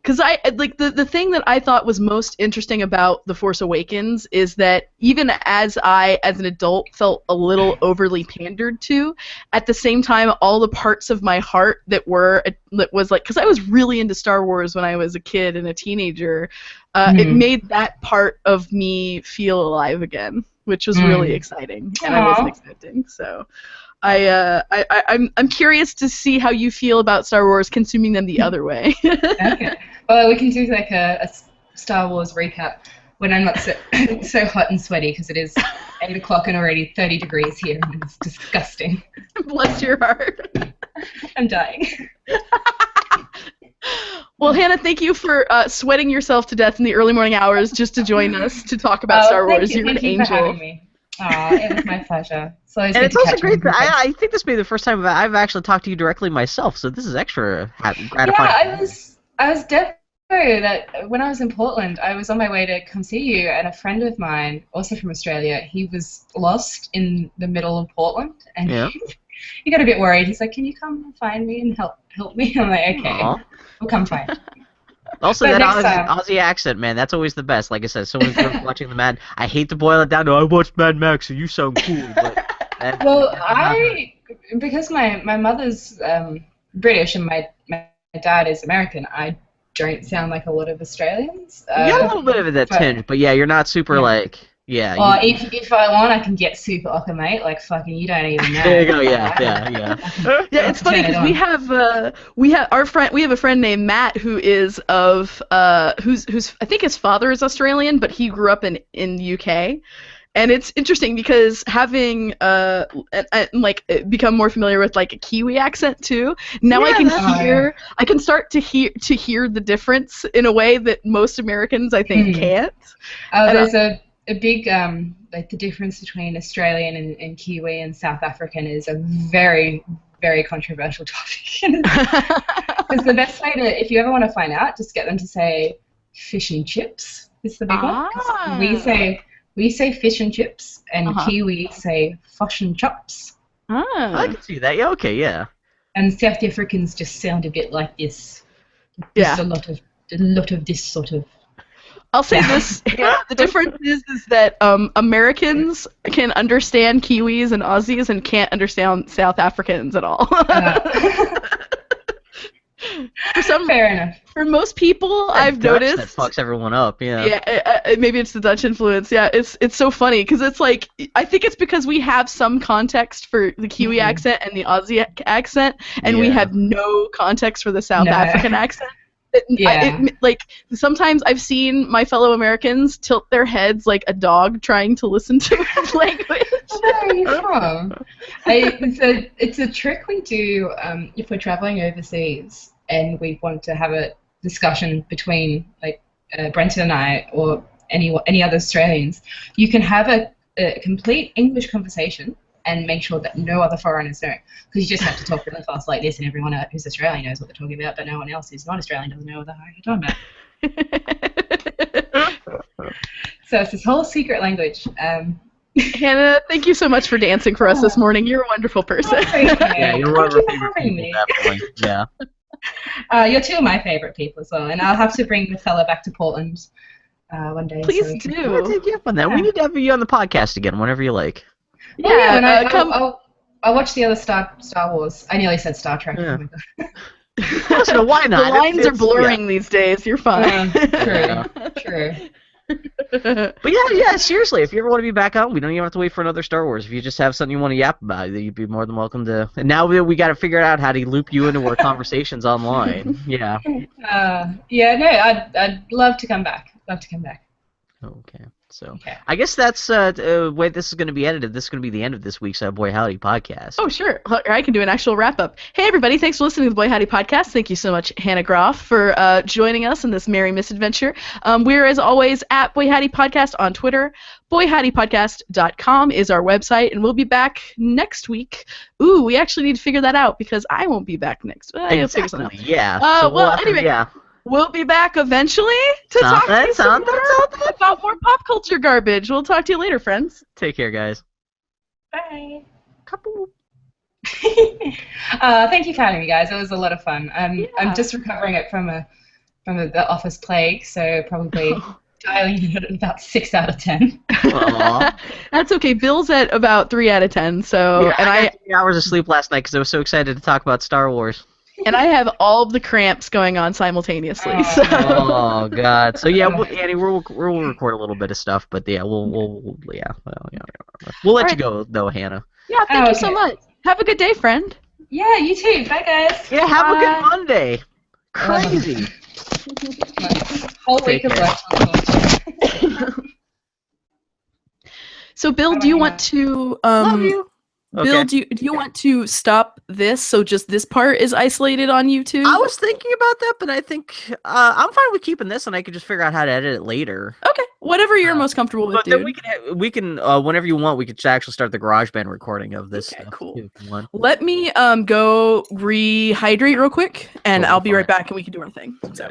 because I like the thing that I thought was most interesting about The Force Awakens is that even as an adult felt a little overly pandered to, at the same time all the parts of my heart that was like, because I was really into Star Wars when I was a kid and a teenager, it made that part of me feel alive again, which was really exciting, and I wasn't expecting. So I'm curious to see how you feel about Star Wars consuming them the other way. Okay. Well, we can do like a Star Wars recap when I'm not so hot and sweaty, because it is 8 o'clock and already 30 degrees here, and it's disgusting. Bless your heart. I'm dying. Well, Hannah, thank you for sweating yourself to death in the early morning hours just to join us to talk about Star Wars. You're an angel. For having me. It was my pleasure. So and it's also great that I think this may be the first time I've actually talked to you directly myself, so this is extra gratifying. Yeah, I was definitely that when I was in Portland, I was on my way to come see you, and a friend of mine, also from Australia, he was lost in the middle of Portland, and he got a bit worried. He's like, "Can you come find me and help me?" I'm like, "Okay, we'll come find you." Also, that Aussie accent, man, that's always the best. Like I said, someone's watching the Mad. I hate to boil it down to I watched Mad Max, so you sound cool. But because my mother's British and my dad is American, I don't sound like a lot of Australians. You got a little bit of that tinge, but yeah, you're not super like. Yeah. Well, if I want, I can get super ocker, mate. Like fucking, you don't even know. There you go. Yeah. Yeah, it's funny because we have a friend named Matt who is of who's I think his father is Australian, but he grew up in the UK. And it's interesting because having become more familiar with like a Kiwi accent too. Now I can start to hear the difference in a way that most Americans I think can't. There's a big like the difference between Australian and Kiwi and South African is a very, very controversial topic. Because the best way if you ever want to find out, just get them to say fish and chips is the big one. We say fish and chips, and Kiwi say fish and chops. I can see that. Yeah, okay, yeah. And South Africans just sound a bit like this. There's a lot of this sort of. I'll say this: the difference is that Americans can understand Kiwis and Aussies and can't understand South Africans at all. Fair enough. For most people, I've noticed that fucks everyone up. Yeah. Yeah, maybe it's the Dutch influence. Yeah, it's so funny because it's like I think it's because we have some context for the Kiwi accent and the Aussie accent, and we have no context for the South African accent. Like sometimes I've seen my fellow Americans tilt their heads like a dog trying to listen to the language. Where are you from? It's a trick we do if we're traveling overseas and we want to have a discussion between like Brenton and I or any other Australians. You can have a complete English conversation and make sure that no other foreigners know. Because you just have to talk really fast like this, and everyone who's Australian knows what they're talking about, but no one else who's not Australian doesn't know what the heck you're talking about. So it's this whole secret language. Hannah, thank you so much for dancing for us this morning. You're a wonderful person. Yeah, you're one of our favorite people, definitely. Yeah. You're two of my favorite people as well, and I'll have to bring the fella back to Portland one day. Please do. We'll take you up on that. Yeah. We need to have you on the podcast again whenever you like. Yeah, and I'll watch the other Star Wars. I nearly said Star Trek. Yeah. Oh my God. Listen, why not? The lines are blurring these days. You're fine. True. But yeah, seriously, if you ever want to be back on, we don't even have to wait for another Star Wars. If you just have something you want to yap about, you'd be more than welcome to. And now we got to figure out how to loop you into our conversations online. Yeah. I'd love to come back. Okay. So I guess that's way this is going to be edited. This is going to be the end of this week's Boy Howdy podcast. Oh, sure. I can do an actual wrap-up. Hey, everybody. Thanks for listening to the Boy Howdy podcast. Thank you so much, Hannah Groff, for joining us in this merry misadventure. We're, as always, at Boy Howdy Podcast on Twitter. BoyHowdyPodcast.com is our website, and we'll be back next week. Ooh, we actually need to figure that out because I won't be back next week. Exactly. Yeah. Anyway. Yeah. We'll be back eventually to talk to you some more about more pop culture garbage. We'll talk to you later, friends. Take care, guys. Bye. Thank you for having me, guys. It was a lot of fun. I'm just recovering it from the office plague, so probably dialing it at about 6 out of 10. That's okay. Bill's at about 3 out of 10. So, yeah, I got 3 hours of sleep last night because I was so excited to talk about Star Wars. And I have all of the cramps going on simultaneously. Oh God! So yeah, Annie, we'll record a little bit of stuff, but yeah, we'll let you go though, Hannah. Yeah, thank you so much. Have a good day, friend. Yeah, you too. Bye, guys. Yeah, have a good Monday. Crazy. Whole week of work. So, Bill, do you want to? Love you. Bill, do you want to stop this so just this part is isolated on YouTube? I was thinking about that, but I think I'm fine with keeping this, and I could just figure out how to edit it later. Okay, whatever you're most comfortable with, dude. Then we can whenever you want, we could actually start the GarageBand recording of this. Okay, cool. Let me go rehydrate real quick, and I'll be right back, and we can do our thing. So.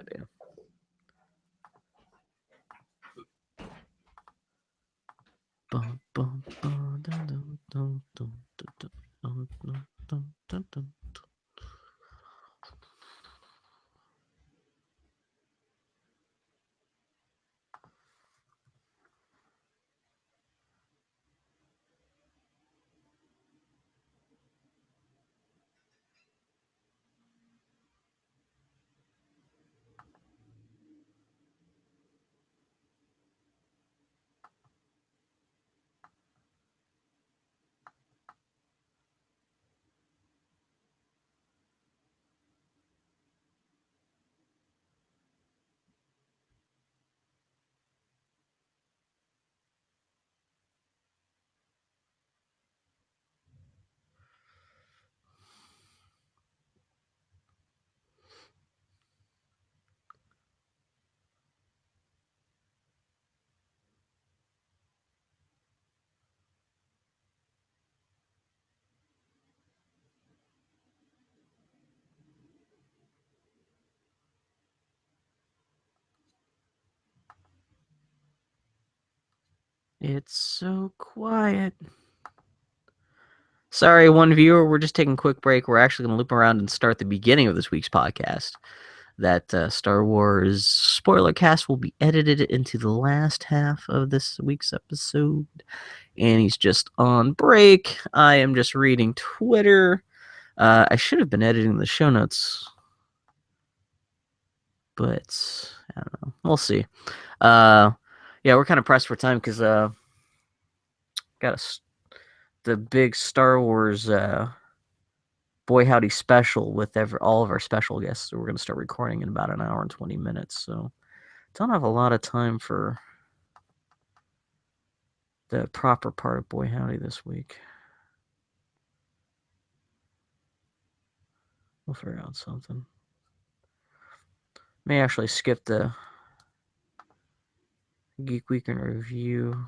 It's so quiet. Sorry, one viewer, we're just taking a quick break. We're actually going to loop around and start the beginning of this week's podcast. That Star Wars spoiler cast will be edited into the last half of this week's episode. And he's just on break. I am just reading Twitter. I should have been editing the show notes. But, I don't know. We'll see. Yeah, we're kind of pressed for time because got the big Star Wars Boy Howdy special with all of our special guests. So we're going to start recording in about an hour and 20 minutes. So don't have a lot of time for the proper part of Boy Howdy this week. We'll figure out something. May actually skip the Geek Week in Review.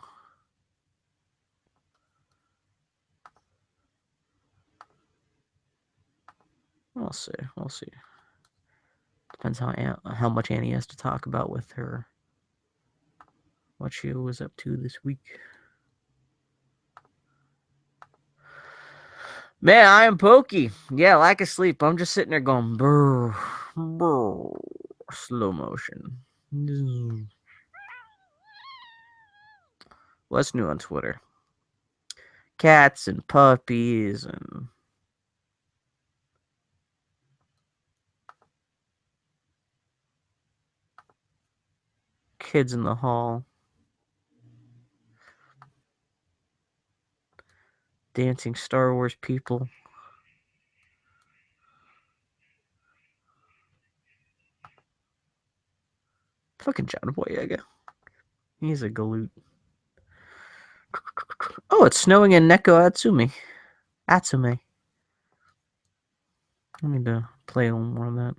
We'll see. Depends how much Annie has to talk about with her. What she was up to this week. Man, I am Pokey. Yeah, like asleep. I'm just sitting there going, brr, brr, slow motion. What's new on Twitter? Cats and puppies and kids in the hall. Dancing Star Wars people. Fucking John Boyega. He's a galoot. Oh, it's snowing in Neko Atsume. I need to play a little more of that.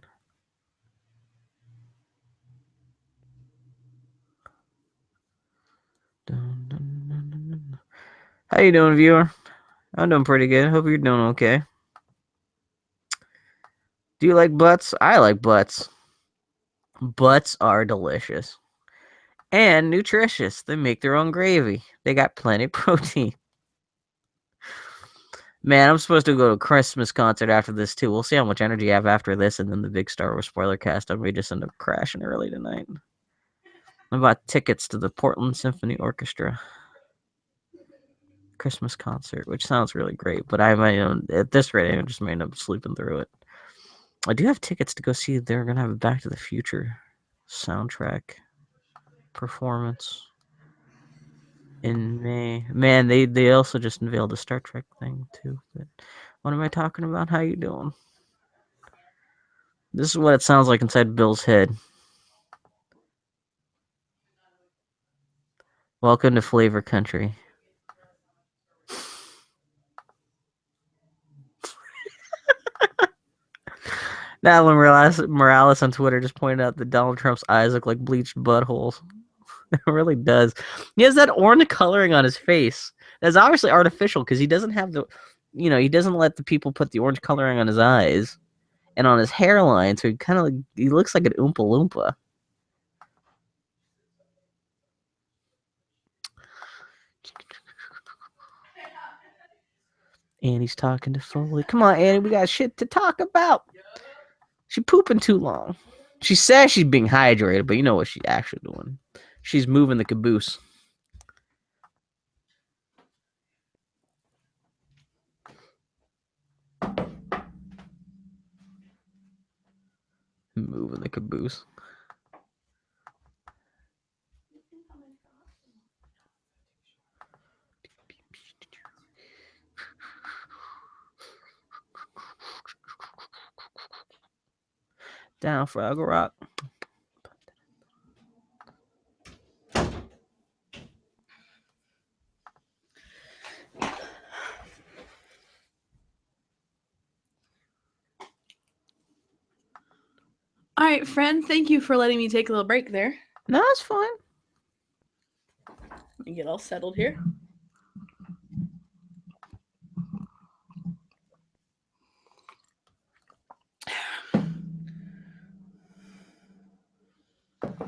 Dun, dun, dun, dun, dun. How you doing, viewer? I'm doing pretty good. Hope you're doing okay. Do you like butts? I like butts. Butts are delicious. And nutritious. They make their own gravy. They got plenty of protein. Man, I'm supposed to go to a Christmas concert after this, too. We'll see how much energy I have after this and then the big Star Wars spoiler cast. I may just end up crashing early tonight. I bought tickets to the Portland Symphony Orchestra Christmas concert, which sounds really great, but I might, at this rate, I just may end up sleeping through it. I do have tickets to go see. They're going to have a Back to the Future soundtrack performance in May. Man, they also just unveiled a Star Trek thing, too. But what am I talking about? How you doing? This is what it sounds like inside Bill's head. Welcome to Flavor Country. Alan Morales on Twitter just pointed out that Donald Trump's eyes look like bleached buttholes. It really does. He has that orange coloring on his face. That's obviously artificial because he doesn't have the, he doesn't let the people put the orange coloring on his eyes and on his hairline, so he looks like an Oompa Loompa. Annie's talking to Foley. Come on, Annie, we got shit to talk about. She's pooping too long. She says she's being hydrated, but you know what she's actually doing. She's moving the caboose. Moving the caboose. Down Fraggle Rock. All right, friend. Thank you for letting me take a little break there. No, it's fine. Let me get all settled here.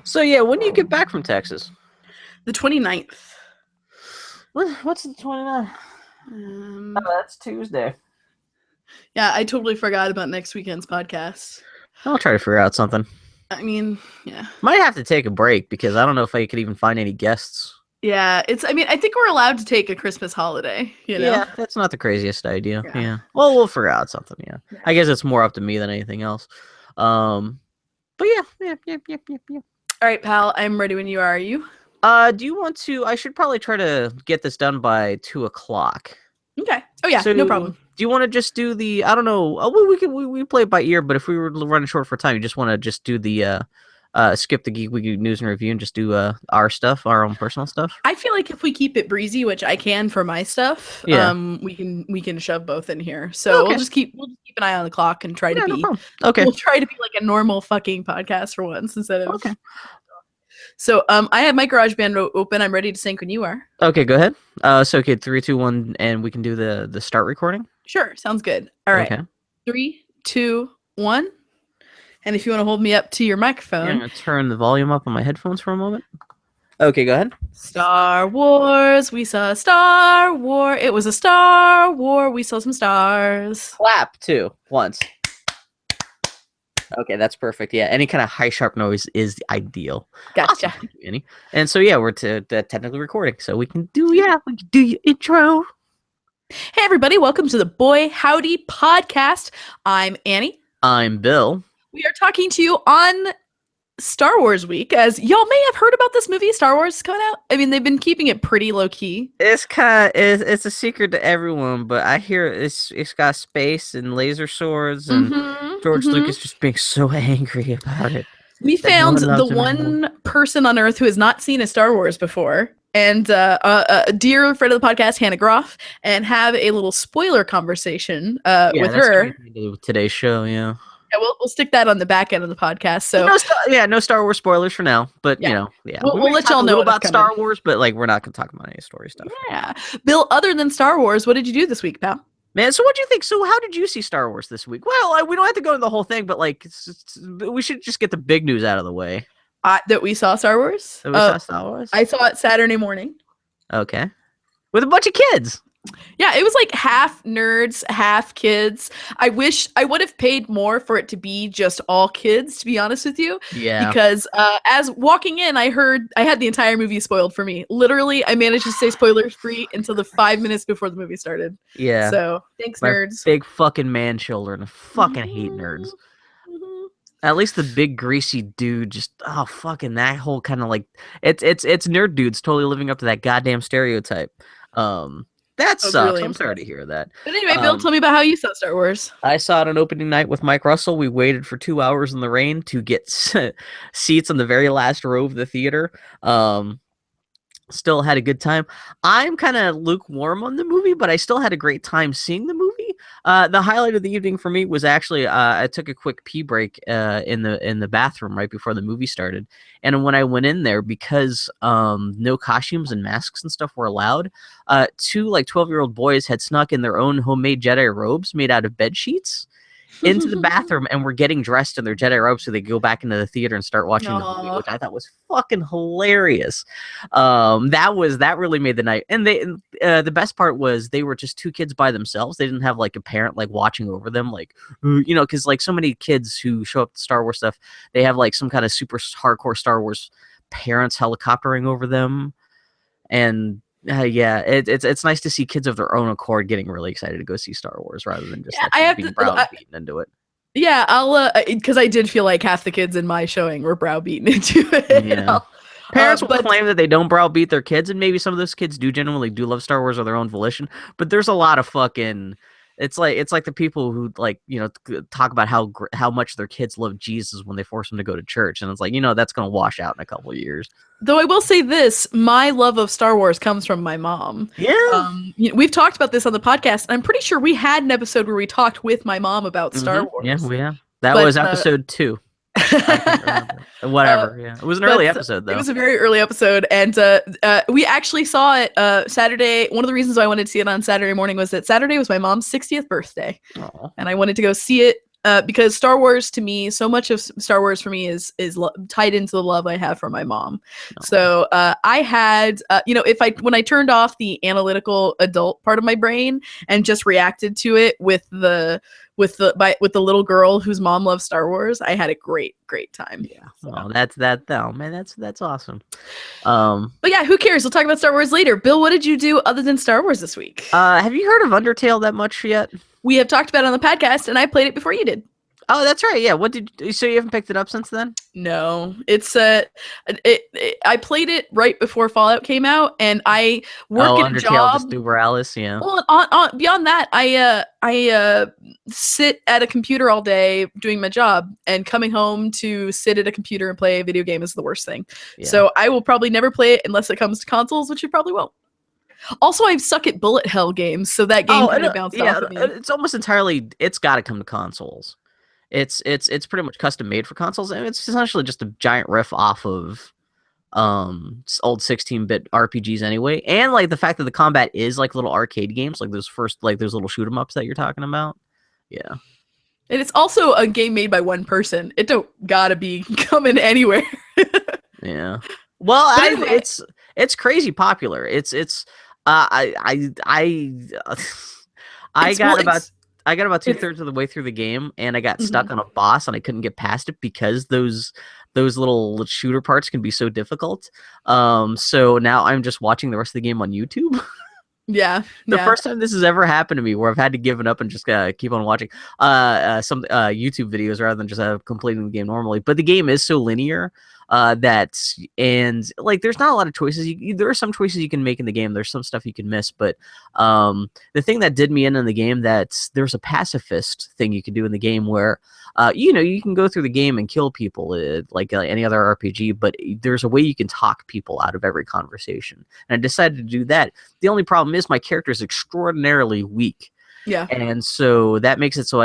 So, yeah, when do you get back from Texas? The 29th. What's the 29th? Oh, that's Tuesday. Yeah, I totally forgot about next weekend's podcast. I'll try to figure out something. I mean, yeah. Might have to take a break because I don't know if I could even find any guests. Yeah, I think we're allowed to take a Christmas holiday, you know? Yeah, that's not the craziest idea. Yeah. Well, we'll figure out something, yeah. I guess it's more up to me than anything else. But yeah. All right, pal, I'm ready when you are. Are you? Do you want to? I should probably try to get this done by 2:00. Okay. Oh yeah, so, no problem. Do you want to just do the? I don't know. We play it by ear, but if we were running short for time, you just want to just do the skip the Geek Weekly news and review and just do our stuff, our own personal stuff. I feel like if we keep it breezy, which I can for my stuff, we can shove both in here. So we'll just keep an eye on the clock and try to be okay. We'll try to be like a normal fucking podcast for once instead of So I have my GarageBand open. I'm ready to sync when you are. Okay, go ahead. So okay, 3, 2, 1, and we can do the start recording. Sure, sounds good. All right. Okay. 3, 2, 1. And if you want to hold me up to your microphone. Yeah, I'm gonna turn the volume up on my headphones for a moment. Okay, go ahead. Star Wars. We saw Star War. It was a Star War. We saw some stars. Clap too once. Okay, that's perfect. Yeah, any kind of high sharp noise is ideal. Gotcha. Awesome. Thank you, Annie. And so yeah, we're technically recording, so we can do your intro. Hey everybody, welcome to the Boy Howdy podcast. I'm Annie. I'm Bill. We are talking to you on Star Wars week, as y'all may have heard about this movie, Star Wars, is coming out. I mean, they've been keeping it pretty low key. It's it's a secret to everyone, but I hear it's got space and laser swords, and George Lucas just being so angry about it. We found the one person on Earth who has not seen a Star Wars before, and a dear friend of the podcast, Hannah Groff, and have a little spoiler conversation with her. Today's show, yeah. Yeah, we'll stick that on the back end of the podcast. So no Star Wars spoilers for now, but we'll let y'all know about Star Wars, but like we're not gonna talk about any story stuff. Yeah, Bill. Other than Star Wars, what did you do this week, pal? Man, so what do you think? So how did you see Star Wars this week? Well, we don't have to go into the whole thing, but like we should just get the big news out of the way. That we saw Star Wars. That we saw Star Wars. I saw it Saturday morning. Okay, with a bunch of kids. Yeah, it was like half nerds, half kids. I wish I would have paid more for it to be just all kids, to be honest with you. Yeah. Because as walking in, I had the entire movie spoiled for me. Literally, I managed to stay spoiler-free until the 5 minutes before the movie started. Yeah. So, thanks, nerds. Big fucking man children. I fucking hate nerds. At least the big greasy dude, just fucking that whole kind of like it's nerd dudes totally living up to that goddamn stereotype. That sucks. Really I'm sorry to hear that. But anyway, Bill, tell me about how you saw Star Wars. I saw it on opening night with Mike Russell. We waited for 2 hours in the rain to get seats on the very last row of the theater. Still had a good time. I'm kind of lukewarm on the movie, but I still had a great time seeing the movie. The highlight of the evening for me was actually I took a quick pee break in the bathroom right before the movie started, and when I went in there, because no costumes and masks and stuff were allowed, 2 like 12-year-old boys had snuck in their own homemade Jedi robes made out of bed sheets into the bathroom and were getting dressed in their Jedi robes so they could go back into the theater and start watching the movie, which I thought was fucking hilarious. That really made the night. And the best part was they were just 2 kids by themselves. They didn't have like a parent like watching over them, like because like so many kids who show up to Star Wars stuff, they have like some kind of super hardcore Star Wars parents helicoptering over them, and it's nice to see kids of their own accord getting really excited to go see Star Wars rather than just being browbeaten into it. Yeah, I'll because I did feel like half the kids in my showing were browbeaten into it. Yeah. Parents will claim that they don't browbeat their kids, and maybe some of those kids do genuinely love Star Wars of their own volition. But there's a lot of fucking. It's like the people who talk about how much their kids love Jesus when they force them to go to church, and it's like that's gonna wash out in a couple of years. Though I will say this, my love of Star Wars comes from my mom. Yeah. We've talked about this on the podcast, and I'm pretty sure we had an episode where we talked with my mom about Star Wars. Yeah. That was episode 2. Whatever. It was an early episode, though. It was a very early episode, and we actually saw it Saturday. One of the reasons why I wanted to see it on Saturday morning was that Saturday was my mom's 60th birthday. Aww. And I wanted to go see it because Star Wars, to me, so much of Star Wars for me is tied into the love I have for my mom. Aww. So I had, when I turned off the analytical adult part of my brain and just reacted to it with the little girl whose mom loves Star Wars, I had a great time. Yeah. So. Well, that's awesome. But yeah, who cares? We'll talk about Star Wars later. Bill, what did you do other than Star Wars this week? Have you heard of Undertale that much yet? We have talked about it on the podcast, and I played it before you did. Oh, that's right. Yeah. So you haven't picked it up since then? No, it's I played it right before Fallout came out, and I work at a job. Just do Morales, yeah. Well, on beyond that, I sit at a computer all day doing my job, and coming home to sit at a computer and play a video game is the worst thing. Yeah. So I will probably never play it unless it comes to consoles, which you probably won't. Also, I suck at bullet hell games, so that game kind of bounced off of me. It's almost entirely. It's got to come to consoles. It's pretty much custom made for consoles, and it's essentially just a giant riff off of old 16-bit RPGs anyway. And like the fact that the combat is like little arcade games, like those little shoot 'em ups that you're talking about. Yeah. And it's also a game made by one person. It don't gotta be coming anywhere. Yeah. Well, anyway, it's crazy popular. I got about 2/3 of the way through the game, and I got stuck on a boss, and I couldn't get past it because those little shooter parts can be so difficult. So now I'm just watching the rest of the game on YouTube. Yeah. The first time this has ever happened to me, where I've had to give it up and just keep on watching some YouTube videos rather than just completing the game normally. But the game is so linear that, and like, there's not a lot of choices. There are some choices you can make in the game. There's some stuff you can miss, but the thing that did me in the game, that there's a pacifist thing you can do in the game where you can go through the game and kill people like any other RPG, but there's a way you can talk people out of every conversation. And I decided to do that. The only problem is my character is extraordinarily weak. Yeah. And so that makes it so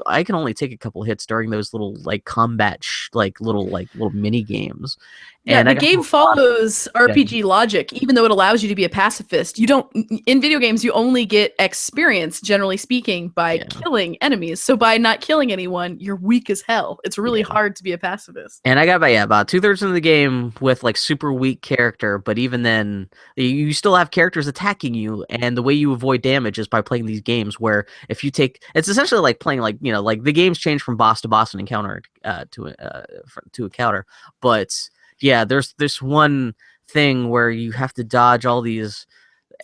I can only take a couple hits during those little like combat little mini games. Yeah, and the game follows RPG logic, even though it allows you to be a pacifist. You don't, in video games, you only get experience, generally speaking, by killing enemies. So by not killing anyone, you're weak as hell. It's really hard to be a pacifist. And I got about 2/3 of the game with like super weak character, but even then, you still have characters attacking you, and the way you avoid damage is by playing these games where if you take, it's essentially like playing like the games change from boss to boss and encounter to a counter, but yeah, there's this one thing where you have to dodge all these,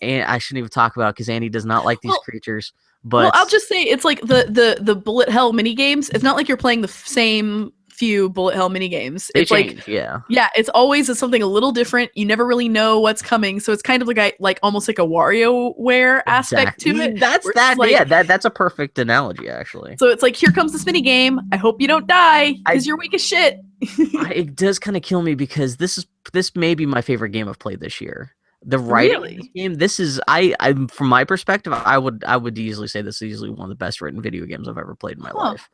and I shouldn't even talk about it because Andy does not like these creatures. But I'll just say it's like the bullet hell mini games. It's not like you're playing the same few bullet hell mini games. It's change, it's always something a little different. You never really know what's coming, so it's kind of like almost like a WarioWare aspect to it. That's a perfect analogy, actually. So it's like, here comes this mini game. I hope you don't die because you're weak as shit. It does kind of kill me because this may be my favorite game I've played this year. The writing in this game, this is I'm from my perspective, I would easily say this is easily one of the best written video games I've ever played in my life.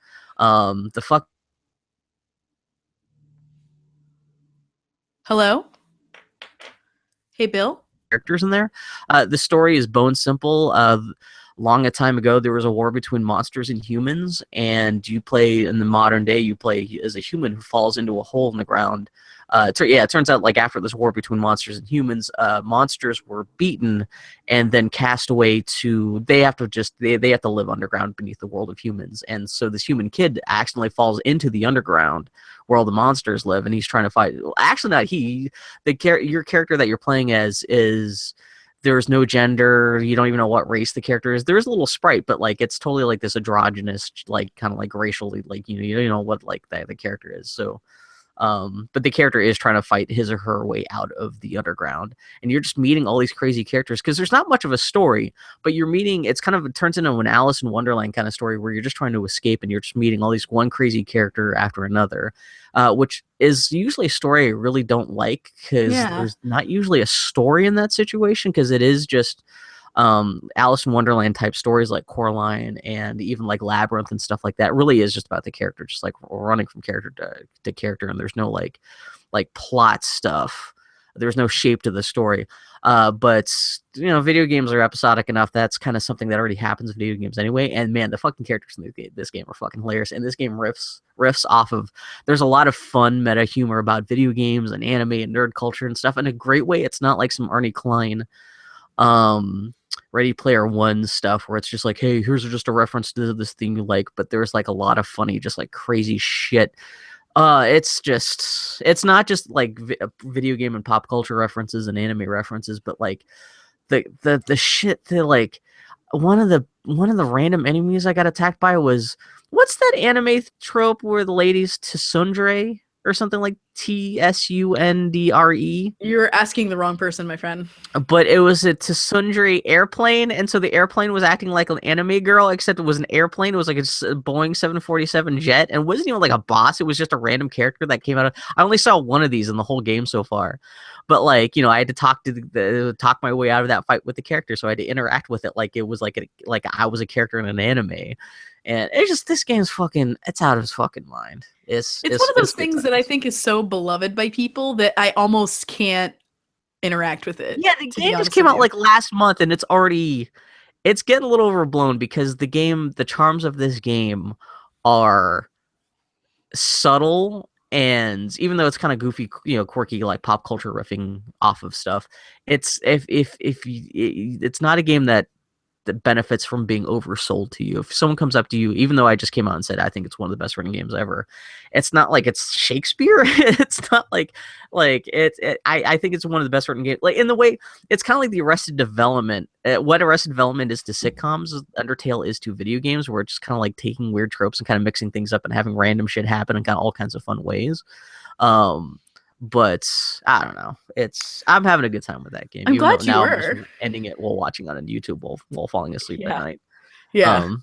Hello? Hey, Bill? Characters in there. The story is bone simple. Long a time ago, there was a war between monsters and humans, and you play in the modern day. You play as a human who falls into a hole in the ground. It turns out like after this war between monsters and humans, monsters were beaten and then cast away to. They have to live underground beneath the world of humans, and so this human kid accidentally falls into the underground where all the monsters live, and he's trying to fight. Actually, not he. Your character that you're playing as is. There's no gender. You don't even know what race the character is. There's a little sprite, but like it's totally like this androgynous, like kind of like racially, like you don't know what like the character is. So, but the character is trying to fight his or her way out of the underground, and you're just meeting all these crazy characters because there's not much of a story, but you're meeting. It turns into an Alice in Wonderland kind of story where you're just trying to escape, and you're just meeting all these one crazy character after another. Which is usually a story I really don't like because there's not usually a story in that situation because it is just Alice in Wonderland type stories like Coraline and even like Labyrinth and stuff like that really is just about the character, just like running from character to character, and there's no like plot stuff. There's no shape to the story. But video games are episodic enough. That's kind of something that already happens in video games anyway. And man, the fucking characters in this game are fucking hilarious. And this game riffs off of. There's a lot of fun meta humor about video games and anime and nerd culture and stuff in a great way. It's not like some Arnie Klein, Ready Player One stuff where it's just like, hey, here's just a reference to this thing you like. But there's like a lot of funny, just like crazy shit. It's not just like video game and pop culture references and anime references, but like the shit that like one of the random enemies I got attacked by was, what's that anime trope where the lady's Tsundere or something, like Tsundre? You're asking the wrong person, my friend. But it was a Tsundere airplane, and so the airplane was acting like an anime girl, except it was an airplane. It was like a Boeing 747 jet, and it wasn't even like a boss. It was just a random character that came out of. I only saw one of these in the whole game so far, but like I had to talk my way out of that fight with the character, so I had to interact with it like it was like I was a character in an anime. And it's just, this game's it's out of his fucking mind. It's one of those things that I think is so beloved by people that I almost can't interact with it. Yeah, the game just came out like last month, and it's getting a little overblown because the charms of this game are subtle And even though it's kind of goofy, quirky, like pop culture riffing off of stuff, it's it's not a game that benefits from being oversold to you. If someone comes up to you, even though I just came out and said I think it's one of the best running games ever, it's not like it's Shakespeare. It's not like I think it's one of the best written games. Like in the way it's kind of like the Arrested Development. What Arrested Development is to sitcoms, Undertale is to video games, where it's just kind of like taking weird tropes and kind of mixing things up and having random shit happen in kind of all kinds of fun ways. But I don't know. I'm having a good time with that game. I'm glad you were. I'm just ending it while watching on YouTube while falling asleep at night. Yeah.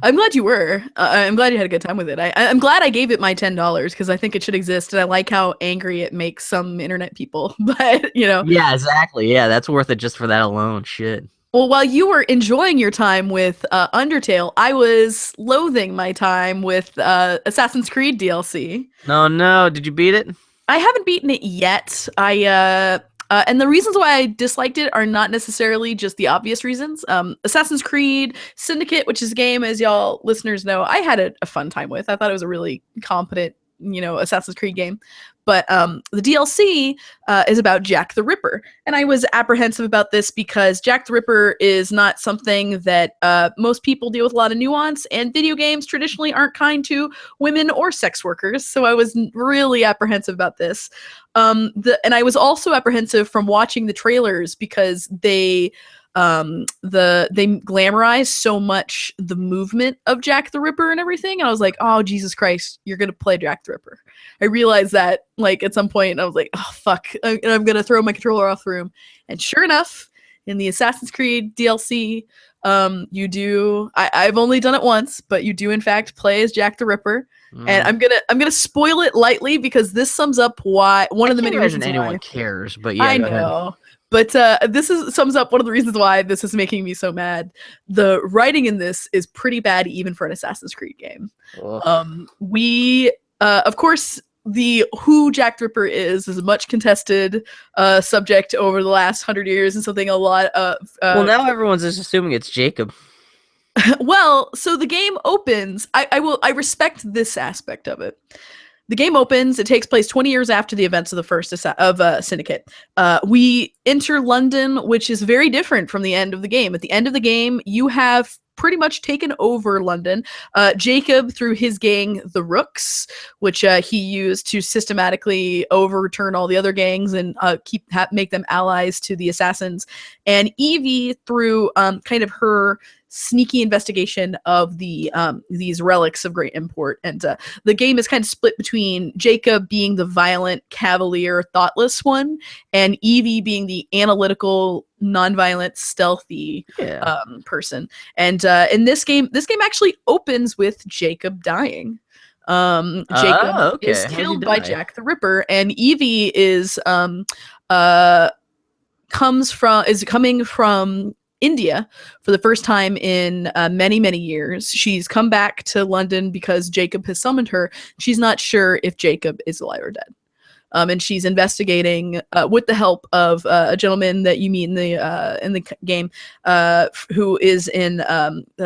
I'm glad you were. I'm glad you had a good time with it. I'm glad I gave it my $10 because I think it should exist, and I like how angry it makes some internet people. But Yeah, exactly. Yeah, that's worth it just for that alone. Shit. Well, while you were enjoying your time with Undertale, I was loathing my time with Assassin's Creed DLC. No. Did you beat it? I haven't beaten it yet. And the reasons why I disliked it are not necessarily just the obvious reasons. Assassin's Creed Syndicate, which is a game, as y'all listeners know, I had a fun time with. I thought it was a really competent, Assassin's Creed game. But the DLC is about Jack the Ripper. And I was apprehensive about this because Jack the Ripper is not something that most people deal with a lot of nuance, and video games traditionally aren't kind to women or sex workers. So I was really apprehensive about this. And I was also apprehensive from watching the trailers because they glamorize so much the movement of Jack the Ripper and everything, and I was like, oh Jesus Christ, you're gonna play Jack the Ripper. I realized that like at some point, and I was like, oh fuck, I'm gonna throw my controller off the room. And sure enough, in the Assassin's Creed DLC, you do. I've only done it once, but you do in fact play as Jack the Ripper. And I'm gonna spoil it lightly because this sums up why one of the many reasons anyone cares. But yeah, I know. But sums up one of the reasons why this is making me so mad. The writing in this is pretty bad, even for an Assassin's Creed game. Of course, who Jack the Ripper is a much contested subject over the last 100 years, and something a lot of. Well, now everyone's just assuming it's Jacob. Well, so the game opens. I respect this aspect of it. The game opens. It takes place 20 years after the events of the first Syndicate. We enter London, which is very different from the end of the game. At the end of the game, you have pretty much taken over London. Jacob, through his gang, the Rooks, which he used to systematically overturn all the other gangs and make them allies to the assassins, and Evie, through kind of her sneaky investigation of these relics of great import. And the game is kind of split between Jacob being the violent, cavalier, thoughtless one, and Evie being the analytical, non-violent, stealthy person. And in this game actually opens with Jacob dying. Jacob is killed by Jack the Ripper, and Evie is coming from India for the first time in many, many years. She's come back to London because Jacob has summoned her. She's not sure if Jacob is alive or dead. And she's investigating with the help of a gentleman that you meet in the game, who is in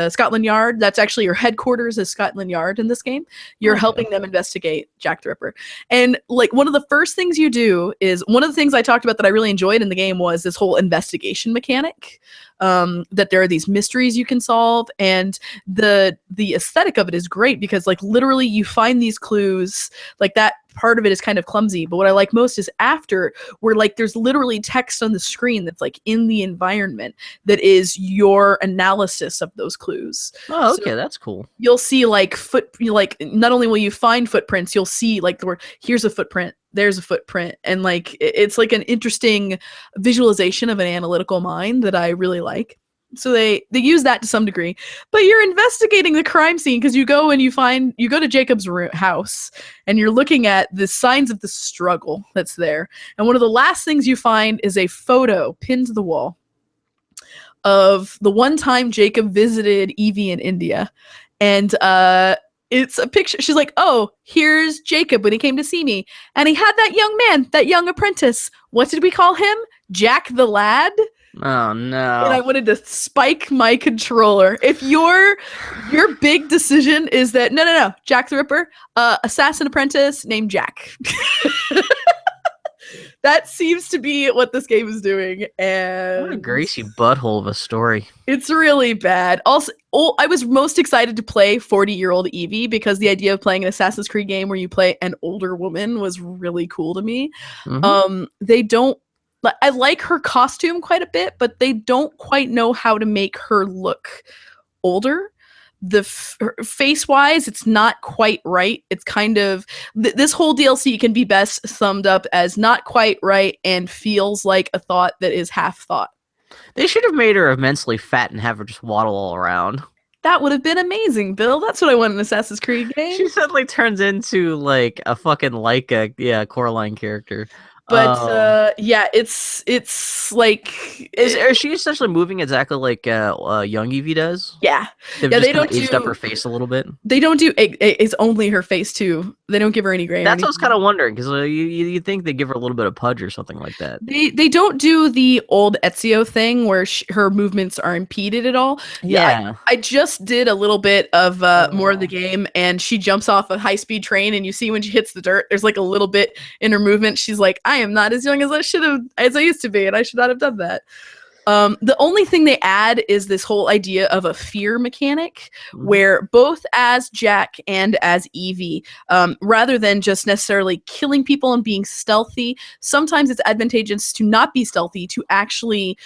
Scotland Yard. That's actually your headquarters is Scotland Yard in this game. You're helping them investigate Jack the Ripper. And like one of the first things you do is one of the things I talked about that I really enjoyed in the game was this whole investigation mechanic. That there are these mysteries you can solve, and the aesthetic of it is great because like literally you find these clues. Like that part of it is kind of clumsy, but what I like most is after, where like there's literally text on the screen that's like in the environment that is your analysis of those clues. Oh, okay, so that's cool. You'll see like not only will you find footprints, you'll see like the word, here's a footprint, there's a footprint, and like it's like an interesting visualization of an analytical mind that I really like. So they use that to some degree, but you're investigating the crime scene because you go to Jacob's house and you're looking at the signs of the struggle that's there. And one of the last things you find is a photo pinned to the wall of the one time Jacob visited Evie in India. And it's a picture. She's like, oh, here's Jacob when he came to see me. And he had that young man, that young apprentice. What did we call him? Jack the Lad? Oh no. And I wanted to spike my controller. If your big decision is that no, Jack the Ripper, assassin apprentice named Jack. That seems to be what this game is doing, and what a greasy butthole of a story. It's really bad. Also, I was most excited to play 40-year-old Evie because the idea of playing an Assassin's Creed game where you play an older woman was really cool to me. They don't. I like her costume quite a bit, but they don't quite know how to make her look older. Face-wise, it's not quite right. It's kind of this whole DLC can be best summed up as not quite right and feels like a thought that is half thought. They should have made her immensely fat and have her just waddle all around. That would have been amazing, Bill. That's what I want in an Assassin's Creed game. She suddenly turns into like a fucking Coraline character. But it's like is she essentially moving exactly like young Evie does? Yeah, they don't aged up her face a little bit. They don't do it's only her face too. They don't give her any gray. That's what I was kind of wondering because you think they give her a little bit of pudge or something like that. They don't do the old Ezio thing where her movements are impeded at all. Yeah, I just did a little bit of more of the game, and she jumps off a high-speed train, and you see when she hits the dirt, there's like a little bit in her movement. She's like, I am not as young as I used to be, and I should not have done that. The only thing they add is this whole idea of a fear mechanic, where both as Jack and as Evie, rather than just necessarily killing people and being stealthy, sometimes it's advantageous to not be stealthy, to actually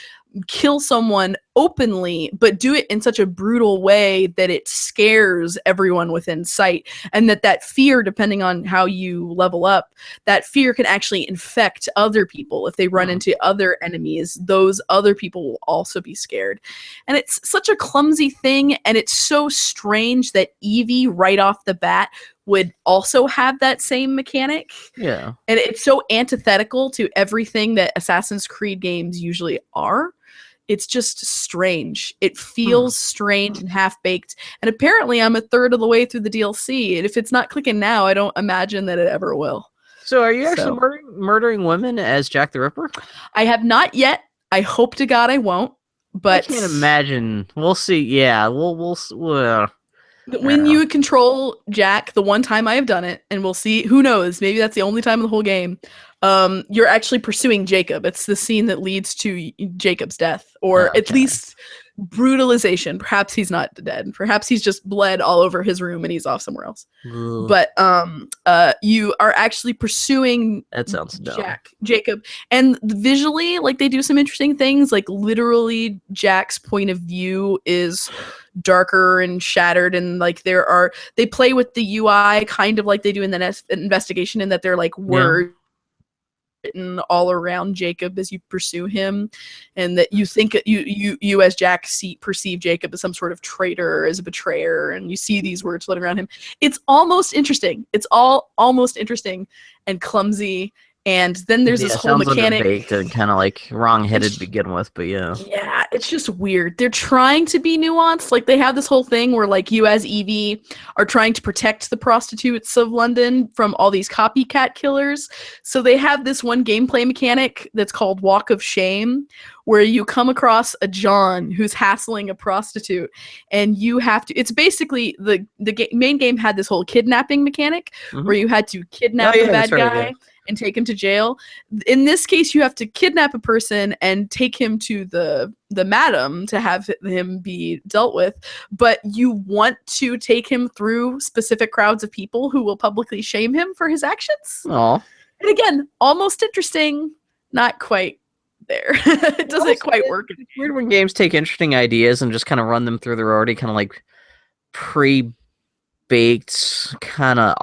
kill someone openly, but do it in such a brutal way that it scares everyone within sight, and that fear, depending on how you level up, that fear can actually infect other people. If they run into other enemies, those other people will also be scared. And it's such a clumsy thing, and it's so strange that Evie right off the bat would also have that same mechanic. Yeah. And it's so antithetical to everything that Assassin's Creed games usually are. It's just strange. It feels strange and half-baked. And apparently I'm a third of the way through the DLC. And if it's not clicking now, I don't imagine that it ever will. So are you actually murdering women as Jack the Ripper? I have not yet. I hope to God I won't. But I can't imagine. We'll see. Yeah, we'll when you control Jack, the one time I have done it, and we'll see, who knows, maybe that's the only time in the whole game, you're actually pursuing Jacob. It's the scene that leads to Jacob's death, or at least brutalization. Perhaps he's not dead. Perhaps he's just bled all over his room and he's off somewhere else. Ugh. But you are actually pursuing that sounds Jacob. And visually, like, they do some interesting things. Like, literally, Jack's point of view is darker and shattered, and like they play with the UI kind of like they do in the investigation, in that they're like words written all around Jacob as you pursue him, and that you think you as Jack perceive Jacob as some sort of traitor, as a betrayer, and you see these words floating around him. It's almost interesting. It's all almost interesting and clumsy. And then there's this whole mechanic. Baked and kind of like wrong-headed to begin with, but yeah. Yeah, it's just weird. They're trying to be nuanced. Like, they have this whole thing where, like, you as Evie are trying to protect the prostitutes of London from all these copycat killers. So they have this one gameplay mechanic that's called Walk of Shame, where you come across a John who's hassling a prostitute, and you have to. It's basically the main game had this whole kidnapping mechanic where you had to kidnap the bad guy and take him to jail. In this case, you have to kidnap a person and take him to the madam to have him be dealt with, but you want to take him through specific crowds of people who will publicly shame him for his actions. Oh. And again, almost interesting, not quite there. It doesn't quite work. It's weird when games take interesting ideas and just kind of run them through their already kind of like pre-baked kind of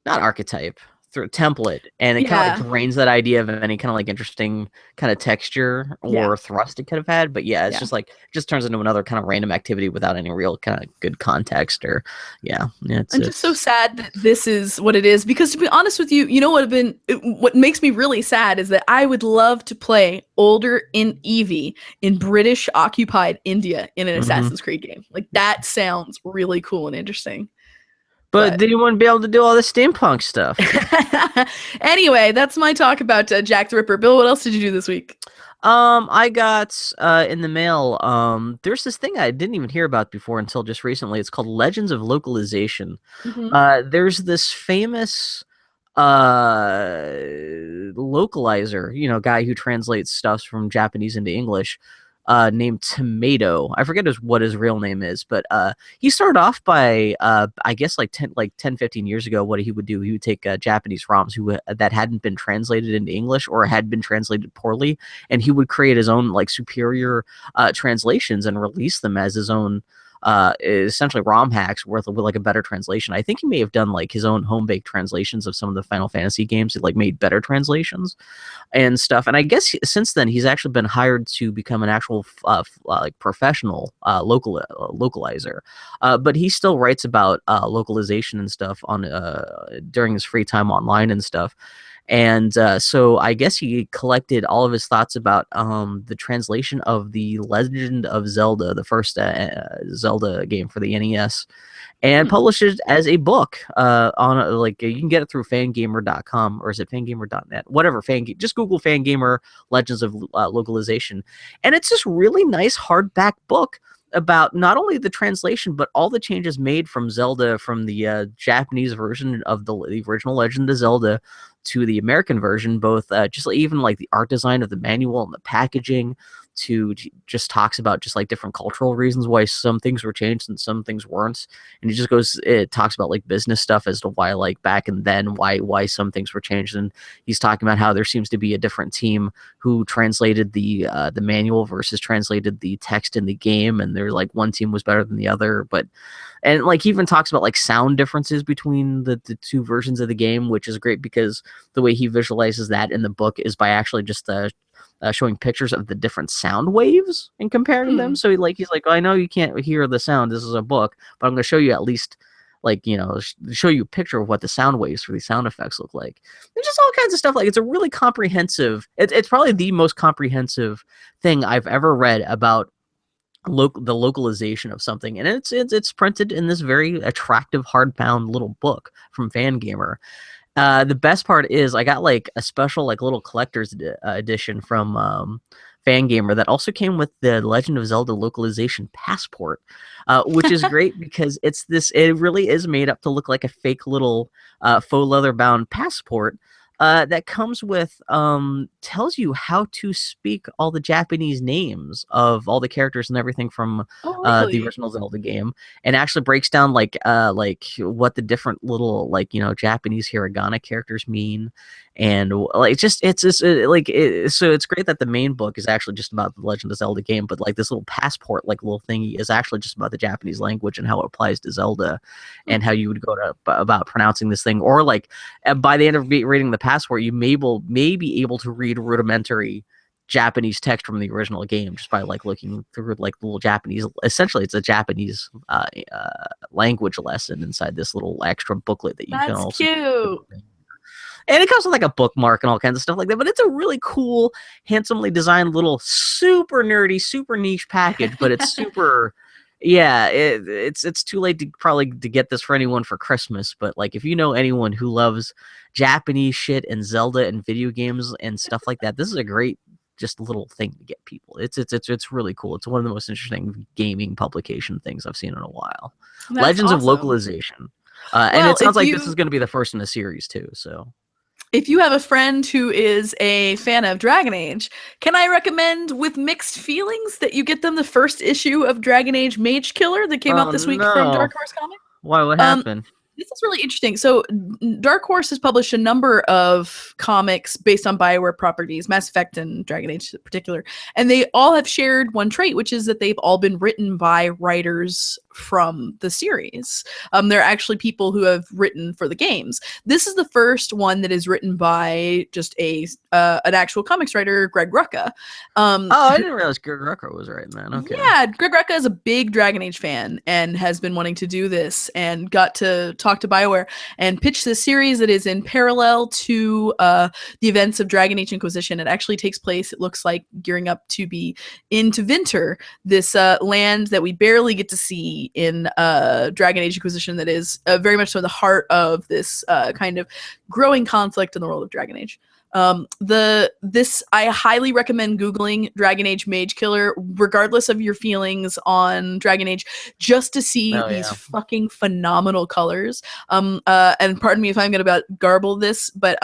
not archetype, through template, and it kind of like drains that idea of any kind of like interesting kind of texture or thrust it could have had. But it's just like, it just turns into another kind of random activity without any real kind of good context or I'm just so sad that this is what it is, because to be honest with you, you know what makes me really sad is that I would love to play older in Evie in British occupied India in an Assassin's Creed game. Like, that sounds really cool and interesting. But then you wouldn't be able to do all the steampunk stuff. Anyway, that's my talk about Jack the Ripper. Bill, what else did you do this week? I got in the mail. There's this thing I didn't even hear about before until just recently. It's called Legends of Localization. There's this famous localizer, guy who translates stuff from Japanese into English, named Tomato. I forget what his real name is, but he started off by I guess like 10 15 years ago. What he would do, he would take Japanese ROMs that hadn't been translated into English or had been translated poorly, and he would create his own like superior translations and release them as his own essentially ROM hacks with like a better translation. I think he may have done like his own home baked translations of some of the Final Fantasy games. He like made better translations and stuff. And I guess since then he's actually been hired to become an actual like professional localizer. But he still writes about localization and stuff on during his free time online and stuff. And so I guess he collected all of his thoughts about the translation of The Legend of Zelda, the first Zelda game for the NES, and published it as a book you can get it through fangamer.com, or is it fangamer.net? Whatever, just Google Fangamer Legends of Localization. And it's this really nice hardback book about not only the translation, but all the changes made from Zelda, from the Japanese version of the original Legend of Zelda to the American version, both just even like the art design of the manual and the packaging, to just talks about just like different cultural reasons why some things were changed and some things weren't. And it talks about like business stuff as to why like back and then why some things were changed. And he's talking about how there seems to be a different team who translated the manual versus translated the text in the game, and they're like one team was better than the other. And like he even talks about like sound differences between the two versions of the game, which is great because the way he visualizes that in the book is by actually just showing pictures of the different sound waves and comparing them. So he's like, I know you can't hear the sound. This is a book, but I'm going to show you at least show you a picture of what the sound waves for these sound effects look like. There's just all kinds of stuff. Like it's a really comprehensive. It's probably the most comprehensive thing I've ever read about the localization of something, and it's printed in this very attractive hardbound little book from Fangamer. The best part is I got like a special like little collector's edition from Fangamer that also came with the Legend of Zelda localization passport, which is great because it really is made up to look like a fake little faux leather bound passport that comes with tells you how to speak all the Japanese names of all the characters and everything from the original Zelda game, and actually breaks down like what the different little Japanese hiragana characters mean. And like so it's great that the main book is actually just about the Legend of Zelda game, but like this little passport like little thingy is actually just about the Japanese language and how it applies to Zelda, and how you would go about pronouncing this thing. Or like by the end of reading the passport, you may be able to read rudimentary Japanese text from the original game just by like looking through like the little Japanese. Essentially, it's a Japanese language lesson inside this little extra booklet that you can also. That's cute. And it comes with like a bookmark and all kinds of stuff like that. But it's a really cool, handsomely designed little super nerdy, super niche package. But it's super, yeah. It's too late to get this for anyone for Christmas. But like if you know anyone who loves Japanese shit and Zelda and video games and stuff like that, this is a great just little thing to get people. It's really cool. It's one of the most interesting gaming publication things I've seen in a while. That's Legends of Localization. And it sounds like this is going to be the first in a series too. So. If you have a friend who is a fan of Dragon Age, can I recommend with mixed feelings that you get them the first issue of Dragon Age Mage Killer that came out this week from Dark Horse Comics? Why? What happened? This is really interesting. So Dark Horse has published a number of comics based on BioWare properties, Mass Effect and Dragon Age in particular. And they all have shared one trait, which is that they've all been written by writers from the series. They're actually people who have written for the games. This is the first one that is written by just an actual comics writer, Greg Rucka. I didn't realize Greg Rucka was writing that. Okay. Yeah, Greg Rucka is a big Dragon Age fan and has been wanting to do this, and got to talk to BioWare and pitch this series that is in parallel to the events of Dragon Age Inquisition. It actually takes place, it looks like, gearing up to be into Winter, this land that we barely get to see in Dragon Age Inquisition that is very much so in the heart of this kind of growing conflict in the world of Dragon Age. I highly recommend Googling Dragon Age Mage Killer, regardless of your feelings on Dragon Age, just to see these fucking phenomenal colors. And pardon me if I'm gonna garble this, but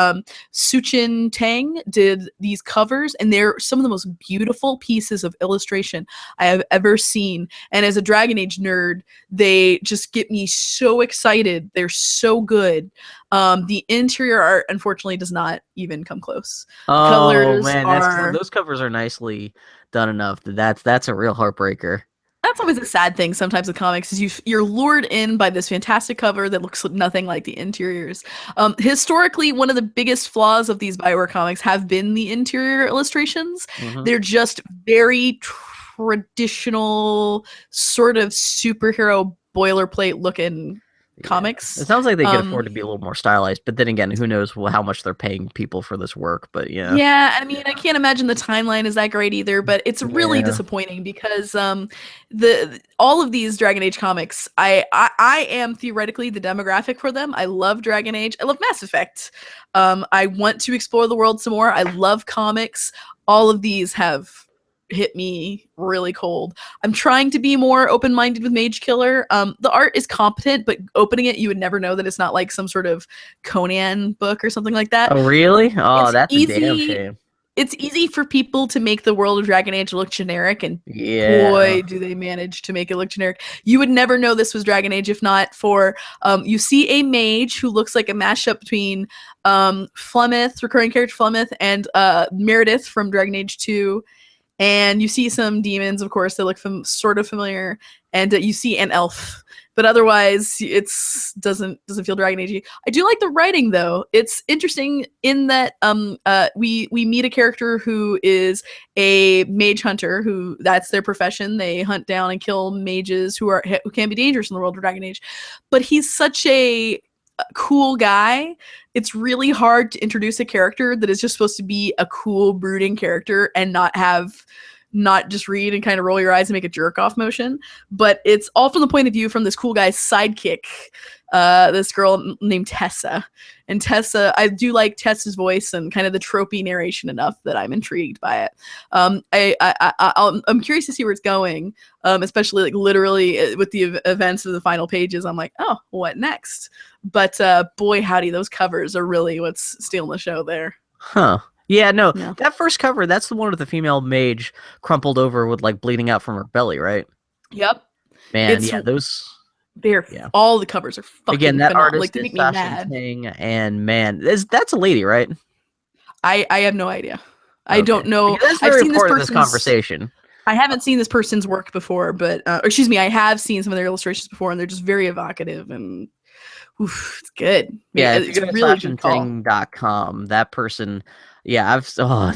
Suchin Tang did these covers, and they're some of the most beautiful pieces of illustration I have ever seen. And as a Dragon Age nerd, they just get me so excited. They're so good. The interior art, unfortunately, does not even come close. Oh man, those covers are nicely done enough. That's a real heartbreaker. That's always a sad thing sometimes with comics, is you're lured in by this fantastic cover that looks nothing like the interiors. Historically, one of the biggest flaws of these Bioware comics have been the interior illustrations. Mm-hmm. They're just very traditional, sort of superhero boilerplate looking comics. It sounds like they could afford to be a little more stylized, but then again, who knows how much they're paying people for this work, but yeah. Yeah, I mean, I can't imagine the timeline is that great either, but it's really disappointing because all of these Dragon Age comics, I am theoretically the demographic for them. I love Dragon Age. I love Mass Effect. I want to explore the world some more. I love comics. All of these have hit me really cold. I'm trying to be more open-minded with Mage Killer. The art is competent, but opening it, you would never know that it's not like some sort of Conan book or something like that. Oh, really? Oh, that's easy. A damn shame. It's easy for people to make the world of Dragon Age look generic, and boy, do they manage to make it look generic. You would never know this was Dragon Age if not for, you see a mage who looks like a mashup between Flemeth, recurring character Flemeth, and Meredith from Dragon Age 2. And you see some demons, of course, that look sort of familiar, and you see an elf. But otherwise, it's doesn't feel Dragon Age-y. I do like the writing, though. It's interesting in that we meet a character who is a mage hunter, who that's their profession. They hunt down and kill mages who can be dangerous in the world of Dragon Age. But he's such a cool guy. It's really hard to introduce a character that is just supposed to be a cool, brooding character and not just read and kind of roll your eyes and make a jerk off motion. But it's all from the point of view from this cool guy's sidekick, this girl named Tessa. And Tessa, I do like Tessa's voice and kind of the tropey narration enough that I'm intrigued by it. I'm curious to see where it's going, especially like literally with the events of the final pages. I'm like, oh, what next? But boy, howdy, those covers are really what's stealing the show there. Huh. Yeah, no, that first cover, that's the one with the female mage crumpled over with like bleeding out from her belly, right? Yep. Man, all the covers are fucking again, that phenomenal. artist like, they is make me mad. Thing, and man, that's a lady, right? I have no idea. I don't know. I've seen this conversation. I haven't seen this person's work before, but or excuse me, I have seen some of their illustrations before, and they're just very evocative and it's good. Yeah, it's really good call. .com. That person. Yeah, that's one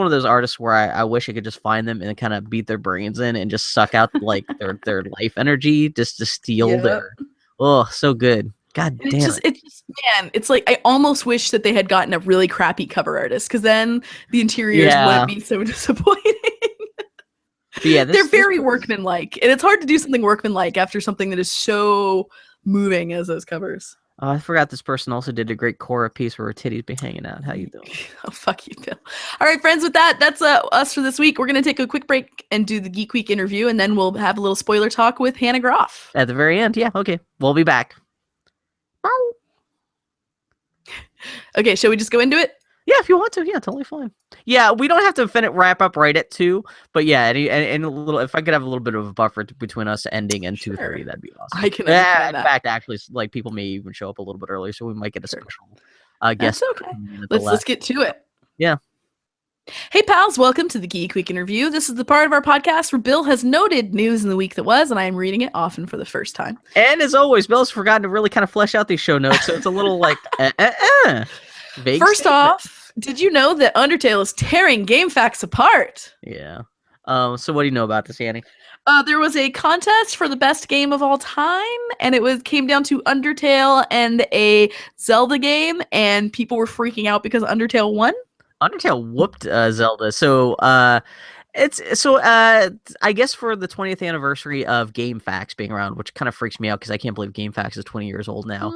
of those artists where I wish I could just find them and kind of beat their brains in and just suck out like their life energy just to steal their. Oh, so good. God damn it. It's like I almost wish that they had gotten a really crappy cover artist, because then the interiors wouldn't be so disappointing. Yeah, they're very workmanlike, and it's hard to do something workmanlike after something that is so moving as those covers. Oh, I forgot this person also did a great Cora piece where her titties be hanging out. How you doing? Oh, fuck you, Bill. All right, friends, with that, that's us for this week. We're going to take a quick break and do the Geek Week interview, and then we'll have a little spoiler talk with Hannah Groff. At the very end, yeah, okay. We'll be back. Okay, shall we just go into it? Yeah, if you want to, yeah, totally fine. Yeah, we don't have to wrap up right at 2, but yeah, and a little. If I could have a little bit of a buffer between us ending and 2:30, that'd be awesome. I can understand that. In fact, actually, like people may even show up a little bit early, so we might get a special guest. That's okay. Let's get to it. Yeah. Hey, pals, welcome to the Geek Week interview. This is the part of our podcast where Bill has noted news in the week that was, and I am reading it often for the first time. And as always, Bill's forgotten to really kind of flesh out these show notes, so it's a little like, vague First statement. off, did you know that Undertale is tearing GameFAQs apart? Yeah. So what do you know about this, Annie? There was a contest for the best game of all time, and it came down to Undertale and a Zelda game, and people were freaking out because Undertale won. Undertale whooped Zelda. So It's so I guess for the 20th anniversary of GameFAQs being around, which kind of freaks me out because I can't believe GameFAQs is 20 years old now.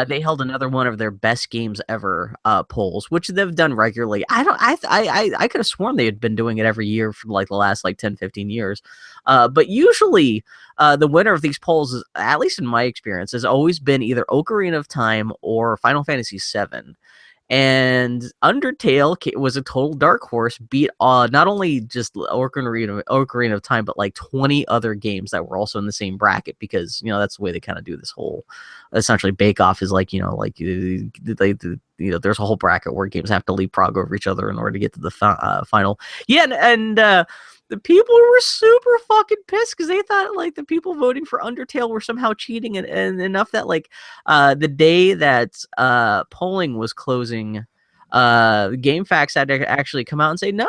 They held another one of their best games ever polls, which they've done regularly. I could have sworn they had been doing it every year for like the last like 10, 15 years. But usually the winner of these polls, is, at least in my experience, has always been either Ocarina of Time or Final Fantasy VII. And Undertale was a total dark horse, beat not only just Ocarina of Time, but like 20 other games that were also in the same bracket, because that's the way they kind of do this whole essentially bake off, is like there's a whole bracket where games have to leapfrog over each other in order to get to the final. Yeah, and the people were super fucking pissed because they thought like the people voting for Undertale were somehow cheating, and enough that like the day that polling was closing, GameFAQs had to actually come out and say, no,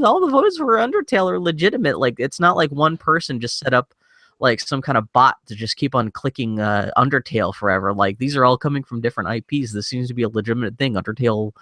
all the votes for Undertale are legitimate. Like, it's not like one person just set up like some kind of bot to just keep on clicking Undertale forever. Like, these are all coming from different IPs. This seems to be a legitimate thing. Undertale,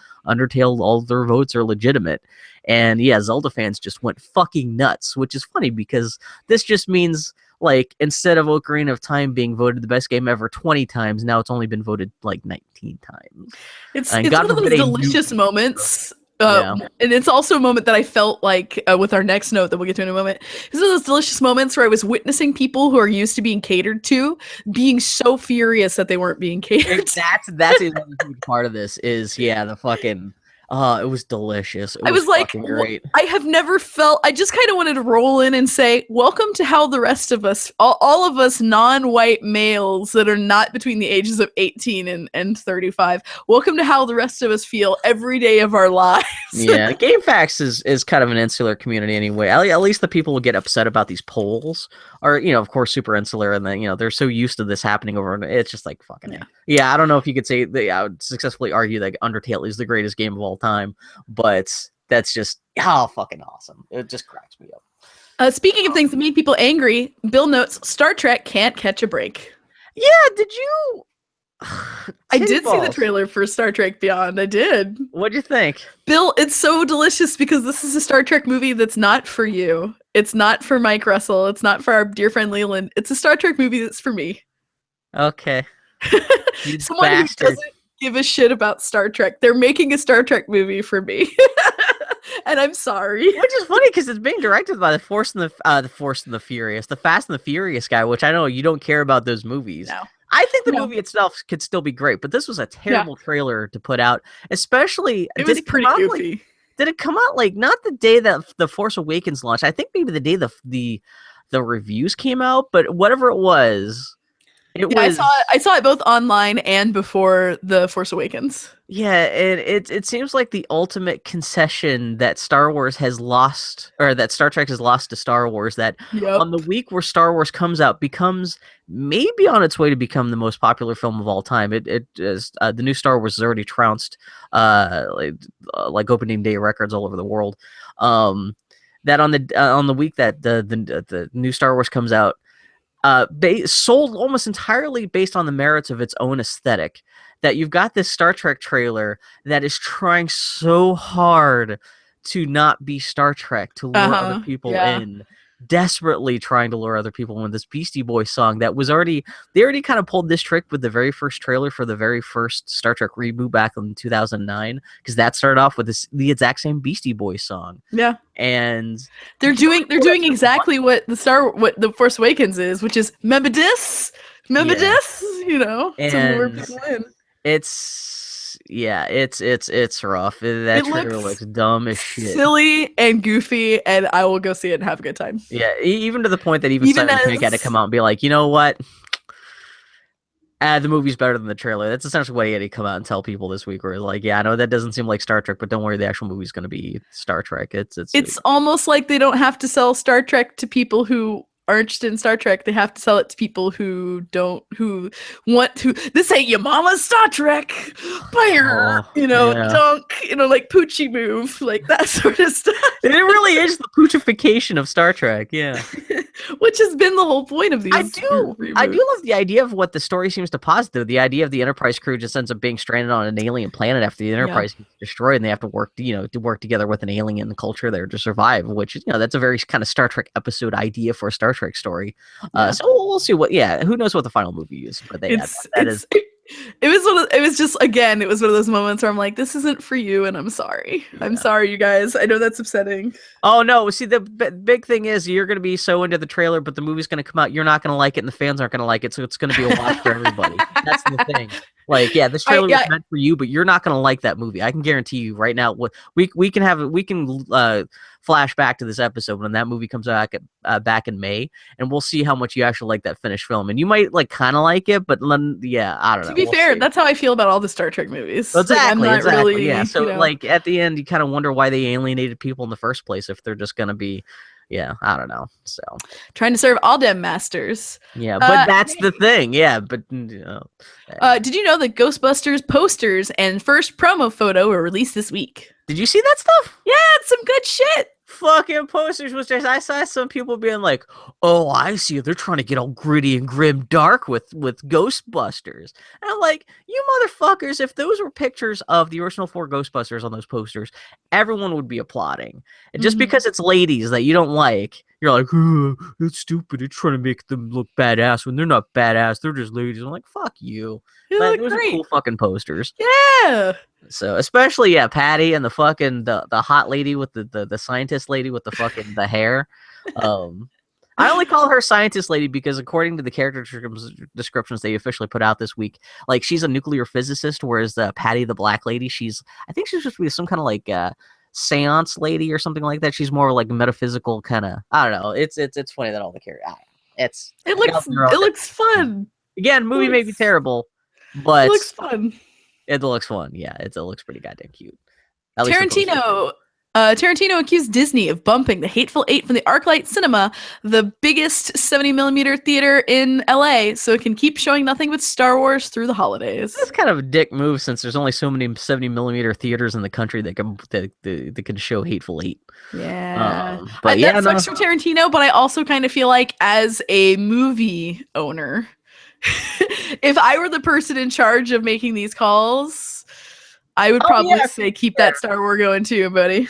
all their votes are legitimate. And yeah, Zelda fans just went fucking nuts, which is funny because this just means, like, instead of Ocarina of Time being voted the best game ever 20 times, now it's only been voted like 19 times. It's one of those delicious moments. And it's also a moment that I felt like with our next note that we'll get to in a moment. This is one of those delicious moments where I was witnessing people who are used to being catered to being so furious that they weren't being catered to. That's a huge part of this is, the fucking... it was delicious. It was like, great. I have never felt, I just kind of wanted to roll in and say, welcome to how the rest of us, all of us non-white males that are not between the ages of 18 and 35, welcome to how the rest of us feel every day of our lives. Yeah, GameFAQs is kind of an insular community anyway. At least the people who get upset about these polls are, of course, super insular, and then, they're so used to this happening over, and it's just like fucking... Yeah, I don't know if you could say, I would successfully argue that Undertale is the greatest game of all time, but that's just fucking awesome. It just cracks me up. Speaking of things that make people angry, Bill notes Star Trek can't catch a break. Yeah, did you? I did see the trailer for Star Trek Beyond. I did. What'd you think? Bill, it's so delicious because this is a Star Trek movie that's not for you. It's not for Mike Russell. It's not for our dear friend Leland. It's a Star Trek movie that's for me. Okay. Someone who doesn't give a shit about Star Trek. They're making a Star Trek movie for me. And I'm sorry. Which is funny because it's being directed by the Fast and the Furious guy, which I know you don't care about those movies. No. I think the movie itself could still be great, but this was a terrible trailer to put out, especially... It was pretty goofy. Did it come out like not the day that The Force Awakens launched? I think maybe the day the reviews came out, but whatever it was... I saw it both online and before The Force Awakens. Yeah, it seems like the ultimate concession that Star Wars has lost, or that Star Trek has lost to Star Wars, that on the week where Star Wars comes out becomes maybe on its way to become the most popular film of all time. It is the new Star Wars has already trounced like opening day records all over the world. That on the week that the new Star Wars comes out, sold almost entirely based on the merits of its own aesthetic, that you've got this Star Trek trailer that is trying so hard to not be Star Trek, to lure other people in, desperately trying to lure other people in with this Beastie Boys song that was they already kind of pulled this trick with the very first trailer for the very first Star Trek reboot back in 2009, because that started off with the exact same Beastie Boys song. Yeah. And they're doing exactly what the Force Awakens is, which is remember this, to lure people in. It's rough. That trailer looks dumb as shit, silly and goofy, and I will go see it and have a good time. Yeah, even to the point that even Simon Pegg had to come out and be like, you know what? The movie's better than the trailer. That's essentially what he had to come out and tell people this week. Where he's like, yeah, I know that doesn't seem like Star Trek, but don't worry, the actual movie's going to be Star Trek. It's almost like they don't have to sell Star Trek to people who are interested in Star Trek. They have to sell it to people who want to. This ain't your mama's Star Trek. Fire, dunk, like Poochie move, like that sort of stuff. It really is the poochification of Star Trek. Yeah. Which has been the whole point of these. I do love the idea of what the story seems to posit, though. The idea of the Enterprise crew just ends up being stranded on an alien planet after the Enterprise is destroyed, and they have to work, to work together with an alien culture there to survive. Which, that's a very kind of Star Trek episode idea for a Star Trek story. So we'll see what. Yeah, who knows what the final movie is? But it was one of those moments where I'm like, this isn't for you, and I'm sorry. Yeah. I'm sorry, you guys. I know that's upsetting. Oh no! See, the big thing is you're going to be so into the trailer, but the movie's going to come out. You're not going to like it, and the fans aren't going to like it. So it's going to be a watch for everybody. That's the thing. Like, yeah, this trailer was meant for you, but you're not going to like that movie. I can guarantee you right now. What we can flash back to this episode when that movie comes back in May, and we'll see how much you actually like that finished film. And you might kind of like it, but then I don't know. To be fair, that's how I feel about all the Star Trek movies. Exactly. Really, yeah. So at the end, you kind of wonder why they alienated people in the first place if they're just going to be. Yeah, I don't know. So trying to serve all them masters. Yeah, but that's the thing. Yeah, but did you know that Ghostbusters posters and first promo photo were released this week? Did you see that stuff? Yeah, it's some good shit. Fucking posters was just. I saw some people being like, "Oh, I see. They're trying to get all gritty and grim, dark with Ghostbusters." And I'm like, "You motherfuckers! If those were pictures of the original 4 Ghostbusters on those posters, everyone would be applauding. And just because it's ladies that you don't like, you're like, oh, it's stupid. It's trying to make them look badass when they're not badass. They're just ladies." I'm like, "Fuck you." Those are cool fucking posters. Yeah. So especially Patty and the fucking the hot lady with the scientist lady with the fucking the hair. I only call her scientist lady because according to the character descriptions they officially put out this week, like she's a nuclear physicist, whereas Patty the black lady, I think she's supposed to be some kind of like seance lady or something like that. She's more like metaphysical kind of. I don't know. It's funny that all the characters. It looks fun. Again, movie may be terrible, but it looks fun. It looks fun. Yeah, it looks pretty goddamn cute. Tarantino accused Disney of bumping The Hateful Eight from the ArcLight Cinema, the biggest 70mm theater in LA, so it can keep showing nothing but Star Wars through the holidays. That's kind of a dick move since there's only so many 70mm theaters in the country that can show Hateful Eight. Yeah. That sucks for Tarantino, but I also kind of feel like as a movie owner, if I were the person in charge of making these calls, I would probably say keep that Star Wars going too, buddy.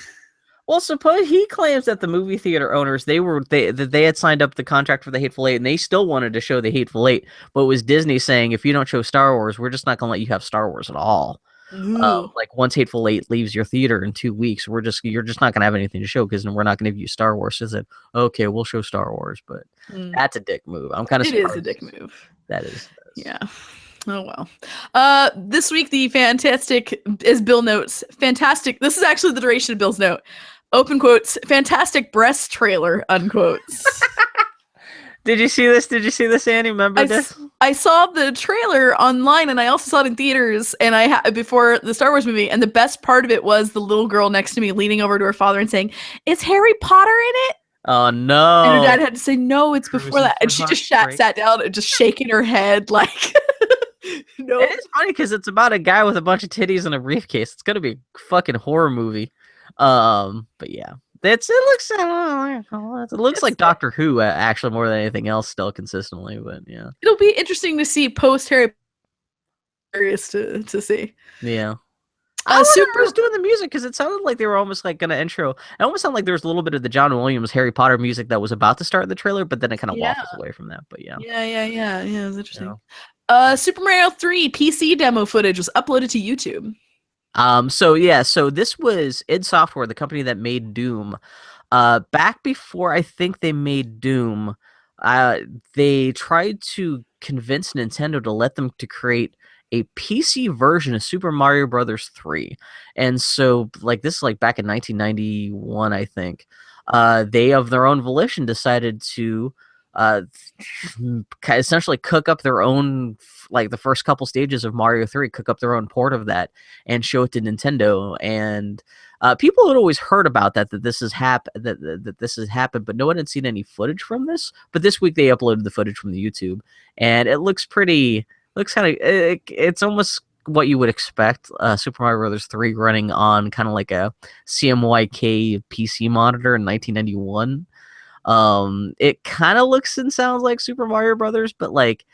Well, suppose he claims that the movie theater owners they had signed up the contract for the Hateful Eight and they still wanted to show the Hateful Eight, but it was Disney saying if you don't show Star Wars, we're just not going to let you have Star Wars at all. Like once Hateful Eight leaves your theater in 2 weeks, you're just not going to have anything to show because we're not going to give you Star Wars. So said, okay, we'll show Star Wars, but that's a dick move. I'm kind of surprised. It is a dick move. That is. Yeah. Oh, well. This week, the fantastic, as Bill notes, fantastic. This is actually the duration of Bill's note. Open quotes, fantastic breast trailer, unquotes. Did you see this, Annie? Remember this? I saw the trailer online, and I also saw it in theaters, and before the Star Wars movie, and the best part of it was the little girl next to me leaning over to her father and saying, "Is Harry Potter in it?" Oh, no. And her dad had to say, "No, it's before that." And she just sat down and just shaking her head like... No. It is funny because it's about a guy with a bunch of titties and a briefcase. It's gonna be a fucking horror movie. But yeah, it looks like Doctor Who actually more than anything else still consistently. But yeah, it'll be interesting to see post Harry. Curious to see. Yeah. Super was doing the music because it sounded like they were almost like gonna intro. It almost sounded like there was a little bit of the John Williams Harry Potter music that was about to start in the trailer, but then it kind of waffles away from that. But yeah. Yeah. It was interesting. Super Mario 3 PC demo footage was uploaded to YouTube. So this was id Software, the company that made Doom. Back before I think they made Doom, they tried to convince Nintendo to let them to create a PC version of Super Mario Brothers 3. And so like this is like back in 1991, I think. They of their own volition decided to essentially cook up their own, like the first couple stages of Mario 3, cook up their own port of that and show it to Nintendo. And people had always heard about that this has happened, but no one had seen any footage from this. But this week they uploaded the footage from the YouTube, and it looks kind of, it's almost what you would expect Super Mario Brothers 3 running on kind of like a CMYK PC monitor in 1991. It kind of looks and sounds like Super Mario Brothers, but like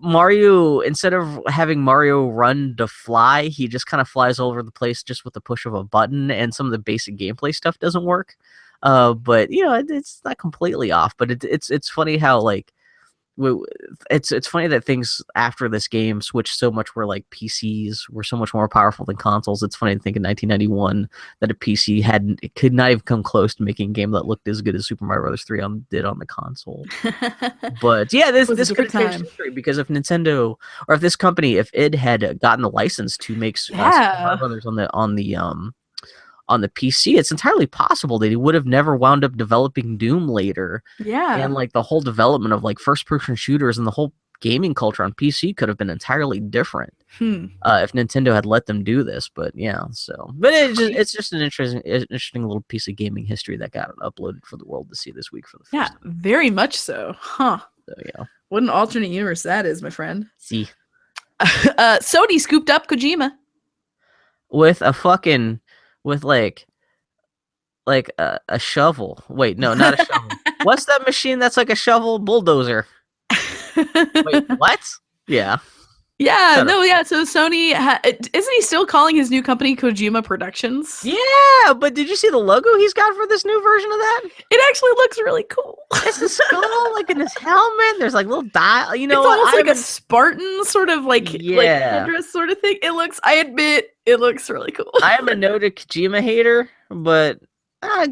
Mario, instead of having Mario run to fly, he just kind of flies all over the place just with the push of a button, and some of the basic gameplay stuff doesn't work. But you know, it's not completely off. But it's funny how like it's funny that things after this game switched so much where like PCs were so much more powerful than consoles. It's funny to think in 1991 that a PC it could not even come close to making a game that looked as good as Super Mario Bros. 3 did on the console. But yeah, this could have changed history, because if Nintendo, or if this company, if it had gotten the license to make Super Mario Brothers on the PC, it's entirely possible that he would have never wound up developing Doom later. Yeah. And like the whole development of like first-person shooters and the whole gaming culture on PC could have been entirely different if Nintendo had let them do this. But yeah, but it's just an interesting little piece of gaming history that got uploaded for the world to see this week for the first time. Very much so. Huh. So yeah. What an alternate universe that is, my friend. See. Sony scooped up Kojima with a shovel. Wait, no, not a shovel. What's that machine that's like a shovel? Bulldozer. Wait, what? Yeah. Yeah, so Sony, isn't he still calling his new company Kojima Productions? Yeah, but did you see the logo he's got for this new version of that? It actually looks really cool. It's a skull, like in his helmet. There's like little dial, you know. It's almost like a Spartan sort of like headdress sort of thing. I admit, it looks really cool. I am a noted Kojima hater, but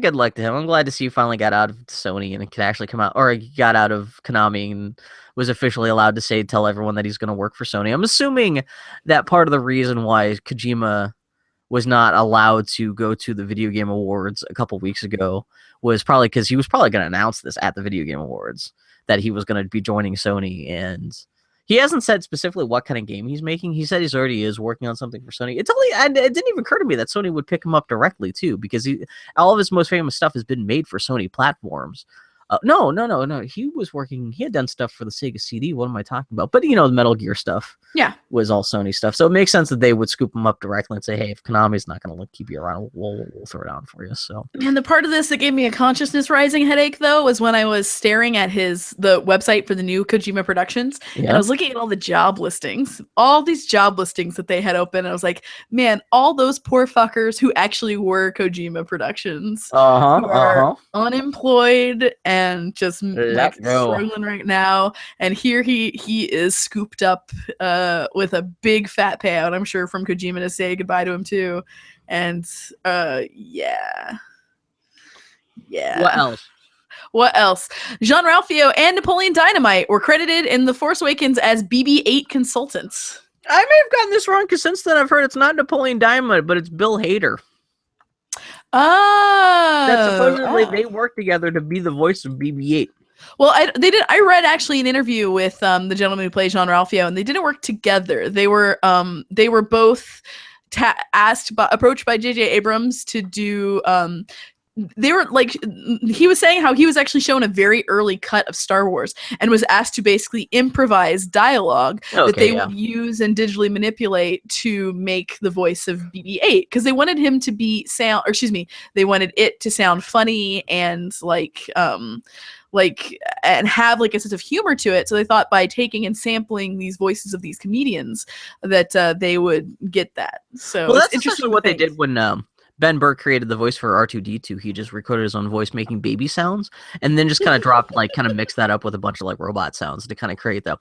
good luck to him. I'm glad to see he finally got out of Sony and could actually come out, or he got out of Konami and was officially allowed to tell everyone that he's going to work for Sony. I'm assuming that part of the reason why Kojima was not allowed to go to the Video Game Awards a couple weeks ago was probably because he was probably going to announce this at the Video Game Awards, that he was going to be joining Sony, and he hasn't said specifically what kind of game he's making. He said he's already is working on something for Sony. It didn't even occur to me that Sony would pick him up directly too, because all of his most famous stuff has been made for Sony platforms. No. He had done stuff for the Sega CD. What am I talking about? But, the Metal Gear stuff was all Sony stuff. So it makes sense that they would scoop him up directly and say, hey, if Konami's not going to keep you around, we'll throw it on for you. So. And the part of this that gave me a consciousness rising headache, though, was when I was staring at the website for the new Kojima Productions. Yeah. And I was looking at all the job listings, all these job listings that they had open. And I was like, man, all those poor fuckers who actually were Kojima Productions are unemployed and just struggling right now, and here he is scooped up with a big fat payout, I'm sure, from Kojima to say goodbye to him too. And yeah. What else? Jean-Ralphio and Napoleon Dynamite were credited in The Force Awakens as BB-8 consultants. I may have gotten this wrong, because since then I've heard it's not Napoleon Dynamite, but it's Bill Hader. That supposedly they worked together to be the voice of BB-8. Well, I read actually an interview with the gentleman who plays Jean-Ralphio, and they didn't work together. They were both approached by J.J. Abrams to do. They were like, he was saying how he was actually shown a very early cut of Star Wars and was asked to basically improvise dialogue that they would use and digitally manipulate to make the voice of BB-8, because they wanted him to they wanted it to sound funny and and have like a sense of humor to it. So they thought by taking and sampling these voices of these comedians that they would get that. So that's interesting what they did when Ben Burtt created the voice for R2-D2. He just recorded his own voice making baby sounds, and then just kind of mixed that up with a bunch of like robot sounds to kind of create that,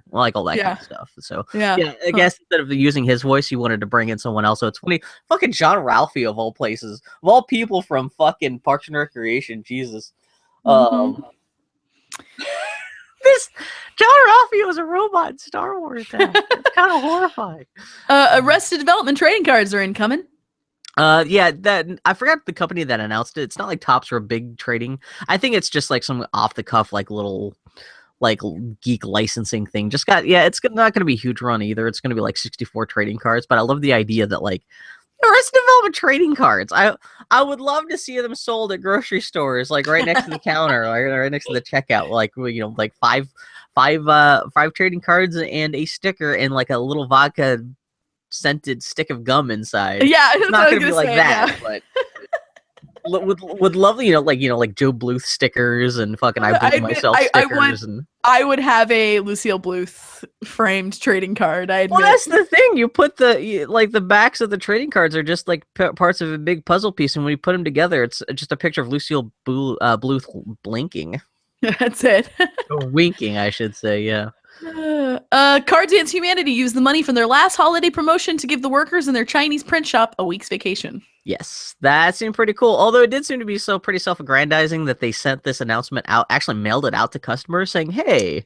like all that kind of stuff. So I guess instead of using his voice, he wanted to bring in someone else. So it's funny, fucking Jean-Ralphio of all places, of all people from fucking Parks and Recreation, Jesus. This Jean-Ralphio is a robot in Star Wars now. It's kind of horrifying. Arrested Development trading cards are incoming. That I forgot the company that announced it. It's not like Topps or a big trading. I think it's just like some off the cuff, like little, like geek licensing thing. It's not going to be a huge run either. It's going to be like 64 trading cards. But I love the idea that like Arrested Development trading cards. I would love to see them sold at grocery stores, like right next to the counter, like right next to the checkout. Like like five trading cards and a sticker and like a little vodka scented stick of gum inside. Yeah, it's not going to be like that, but would love, like Joe Bluth stickers and fucking I believe myself stickers. I would have a Lucille Bluth framed trading card. Well, that's the thing. You put the backs of the trading cards are just like parts of a big puzzle piece, and when you put them together, it's just a picture of Lucille Bluth blinking. That's it. Or winking, I should say. Yeah. Cards Against Humanity used the money from their last holiday promotion to give the workers in their Chinese print shop a week's vacation. Yes, that seemed pretty cool. Although it did seem to be pretty self-aggrandizing that they sent this announcement out, actually mailed it out to customers saying, hey,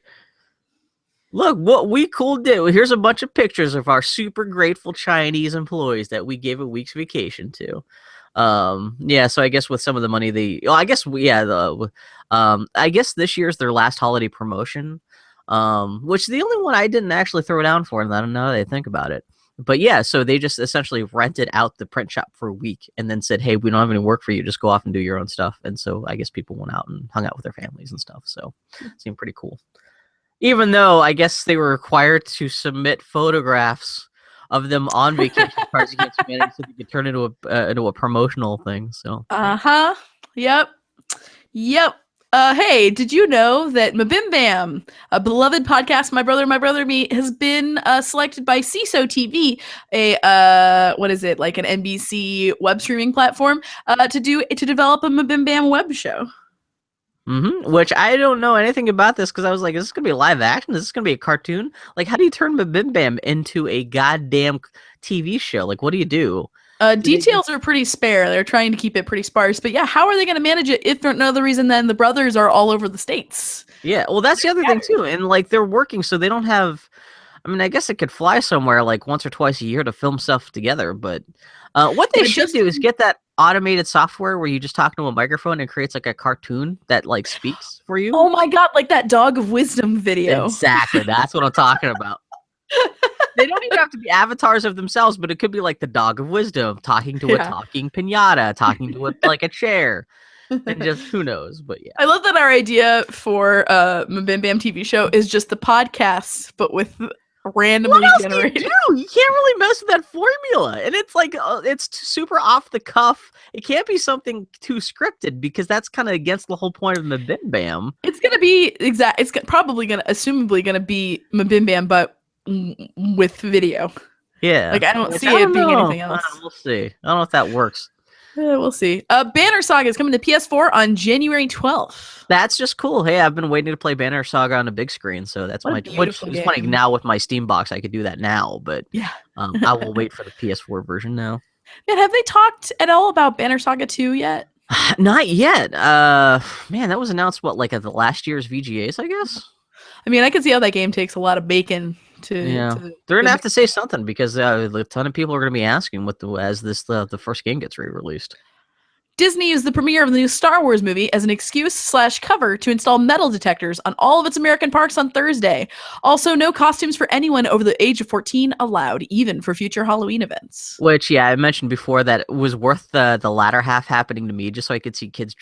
look what we cool did. Here's a bunch of pictures of our super grateful Chinese employees that we gave a week's vacation to. Yeah, so I guess with some of the money I guess this year's their last holiday promotion. Which the only one I didn't actually throw down for, and I don't know how they think about it. But yeah, so they just essentially rented out the print shop for a week and then said, hey, we don't have any work for you. Just go off and do your own stuff. And so I guess people went out and hung out with their families and stuff. So it seemed pretty cool. Even though I guess they were required to submit photographs of them on vacation Cards Against Humanity so they could turn into a promotional thing. So Yep. Hey, did you know that Mabim Bam, a beloved podcast, My Brother Me, has been selected by CISO TV, what is it, like an NBC web streaming platform, to develop a Mabim Bam web show. Which I don't know anything about this because I was like, is this going to be live action? Is this going to be a cartoon? Like, how do you turn Mabim Bam into a goddamn TV show? Like, what do you do? Details are pretty spare. They're trying to keep it pretty sparse. But yeah, how are they going to manage it if for no other reason than the brothers are all over the States? Yeah, well, that's the other thing, too. And, like, they're working, so they don't have... I mean, I guess it could fly somewhere, like, once or twice a year to film stuff together. But what they should do is get that automated software where you just talk to a microphone and it creates, like, a cartoon that, like, speaks for you. Oh, my God, like that Dog of Wisdom video. Exactly. That's what I'm talking about. They don't even have to be avatars of themselves, but it could be like the Dog of Wisdom talking to a talking pinata, talking to a chair, and just who knows. But yeah, I love that our idea for Mabim Bam TV show is just the podcasts, but with randomly generated. You can't really mess with that formula, and it's like it's super off the cuff. It can't be something too scripted because that's kind of against the whole point of Mabim Bam. It's gonna be It's probably assumably gonna be Mabim Bam, but with video. Yeah, like I don't see it being anything else. We'll see. I don't know if that works. We'll see. Banner Saga is coming to PS4 on January 12th. That's just cool. Hey, I've been waiting to play Banner Saga on a big screen, so that's which is funny. Now with my Steam box, I could do that now, but yeah, I will wait for the PS4 version now. Man, have they talked at all about Banner Saga 2 yet? Not yet. Man, that was announced at the last year's VGAs, I guess. I mean, I can see how that game takes a lot of bacon. They're gonna have to say something because a ton of people are gonna be asking as the first game gets re-released. Disney used the premiere of the new Star Wars movie as an excuse/cover to install metal detectors on all of its American parks on Thursday. Also, no costumes for anyone over the age of 14 allowed, even for future Halloween events. Which, yeah, I mentioned before that it was worth the latter half happening to me just so I could see kids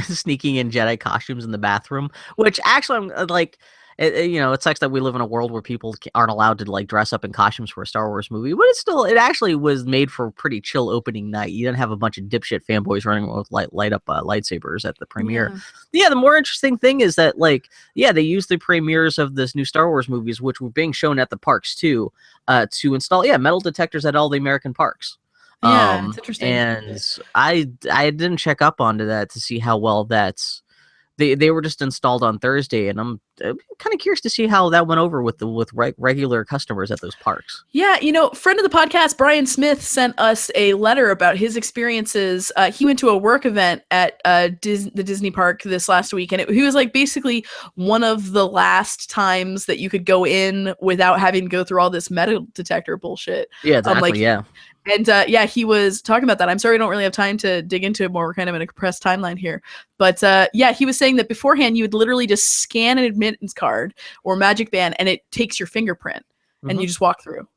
sneaking in Jedi costumes in the bathroom. Which actually, I'm like. It sucks that we live in a world where people aren't allowed to dress up in costumes for a Star Wars movie, but it actually was made for a pretty chill opening night. You didn't have a bunch of dipshit fanboys running with light up lightsabers at the premiere. Yeah, the more interesting thing is that they used the premieres of this new Star Wars movies, which were being shown at the parks too, to install metal detectors at all the American parks. Yeah, it's interesting. And I didn't check up onto that to see how well that's. They were just installed on Thursday, and I'm kind of curious to see how that went over with regular customers at those parks. Yeah, friend of the podcast, Brian Smith, sent us a letter about his experiences. He went to a work event at the Disney park this last week, and he was basically one of the last times that you could go in without having to go through all this metal detector bullshit. Yeah, exactly. Yeah. And he was talking about that. I'm sorry I don't really have time to dig into it more. We're kind of in a compressed timeline here. But he was saying that beforehand you would literally just scan an admittance card or Magic Band and it takes your fingerprint and you just walk through.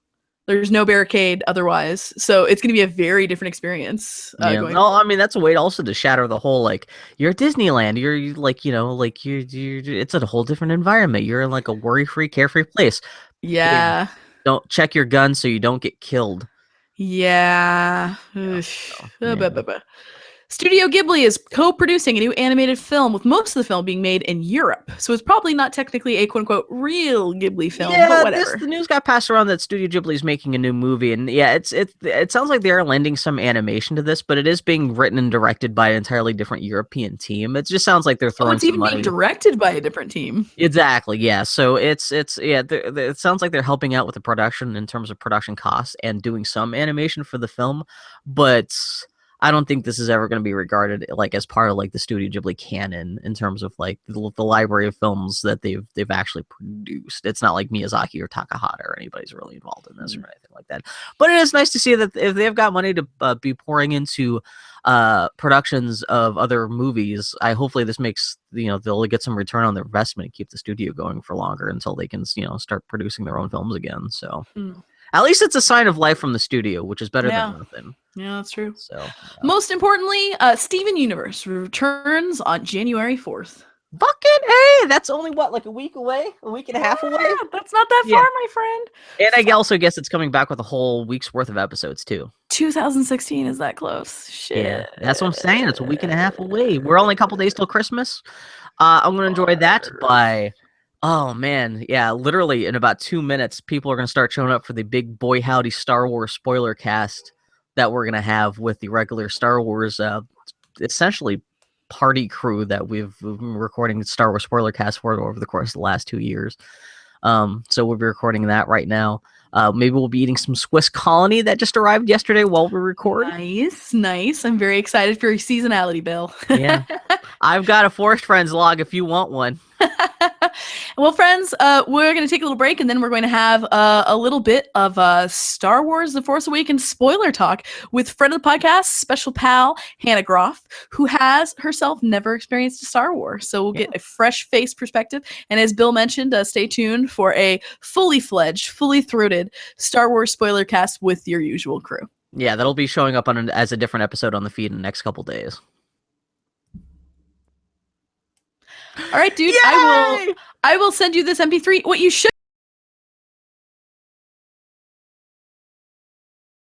There's no barricade otherwise. So it's going to be a very different experience. I mean, that's a way also to shatter the whole, you're at Disneyland. You're it's a whole different environment. You're in a worry-free, carefree place. Yeah. Don't check your gun so you don't get killed. Yeah. Studio Ghibli is co-producing a new animated film, with most of the film being made in Europe. So it's probably not technically a quote-unquote real Ghibli film, but whatever. The news got passed around that Studio Ghibli is making a new movie, and yeah, it sounds like they are lending some animation to this, but it is being written and directed by an entirely different European team. It just sounds like they're throwing it's even being directed by a different team. Exactly, yeah. So it sounds like they're helping out with the production in terms of production costs and doing some animation for the film, but I don't think this is ever going to be regarded like as part of like the Studio Ghibli canon in terms of like the library of films that they've actually produced. It's not like Miyazaki or Takahata or anybody's really involved in this or anything like that. But it is nice to see that if they've got money to be pouring into productions of other movies, hopefully this makes they'll get some return on their investment and keep the studio going for longer until they can start producing their own films again. So. At least it's a sign of life from the studio, which is better than nothing. Yeah, that's true. So, yeah. Most importantly, Steven Universe returns on January 4th. Fucking hey! That's only like a week away, a week and a half away. That's not that far, my friend. And I also guess it's coming back with a whole week's worth of episodes too. 2016 is that close? Shit. Yeah, that's what I'm saying. It's a week and a half away. We're only a couple days till Christmas. I'm gonna enjoy that by. Oh man, yeah, literally in about 2 minutes, people are going to start showing up for the big boy howdy Star Wars spoiler cast that we're going to have with the regular Star Wars, essentially party crew that we've been recording Star Wars spoiler cast for over the course of the last 2 years. So we'll be recording that right now. Maybe we'll be eating some Swiss Colony that just arrived yesterday while we record. Nice. I'm very excited for your seasonality, Bill. Yeah. I've got a Forest Friends log if you want one. Well, friends, we're going to take a little break, and then we're going to have a little bit of Star Wars The Force Awakens spoiler talk with friend of the podcast, special pal, Hannah Groff, who has herself never experienced a Star Wars. So we'll get a fresh-faced perspective. And as Bill mentioned, stay tuned for a fully-fledged, fully-throated Star Wars spoiler cast with your usual crew. Yeah, that'll be showing up as a different episode on the feed in the next couple days. All right, dude. Yay! I will send you this MP3. What you should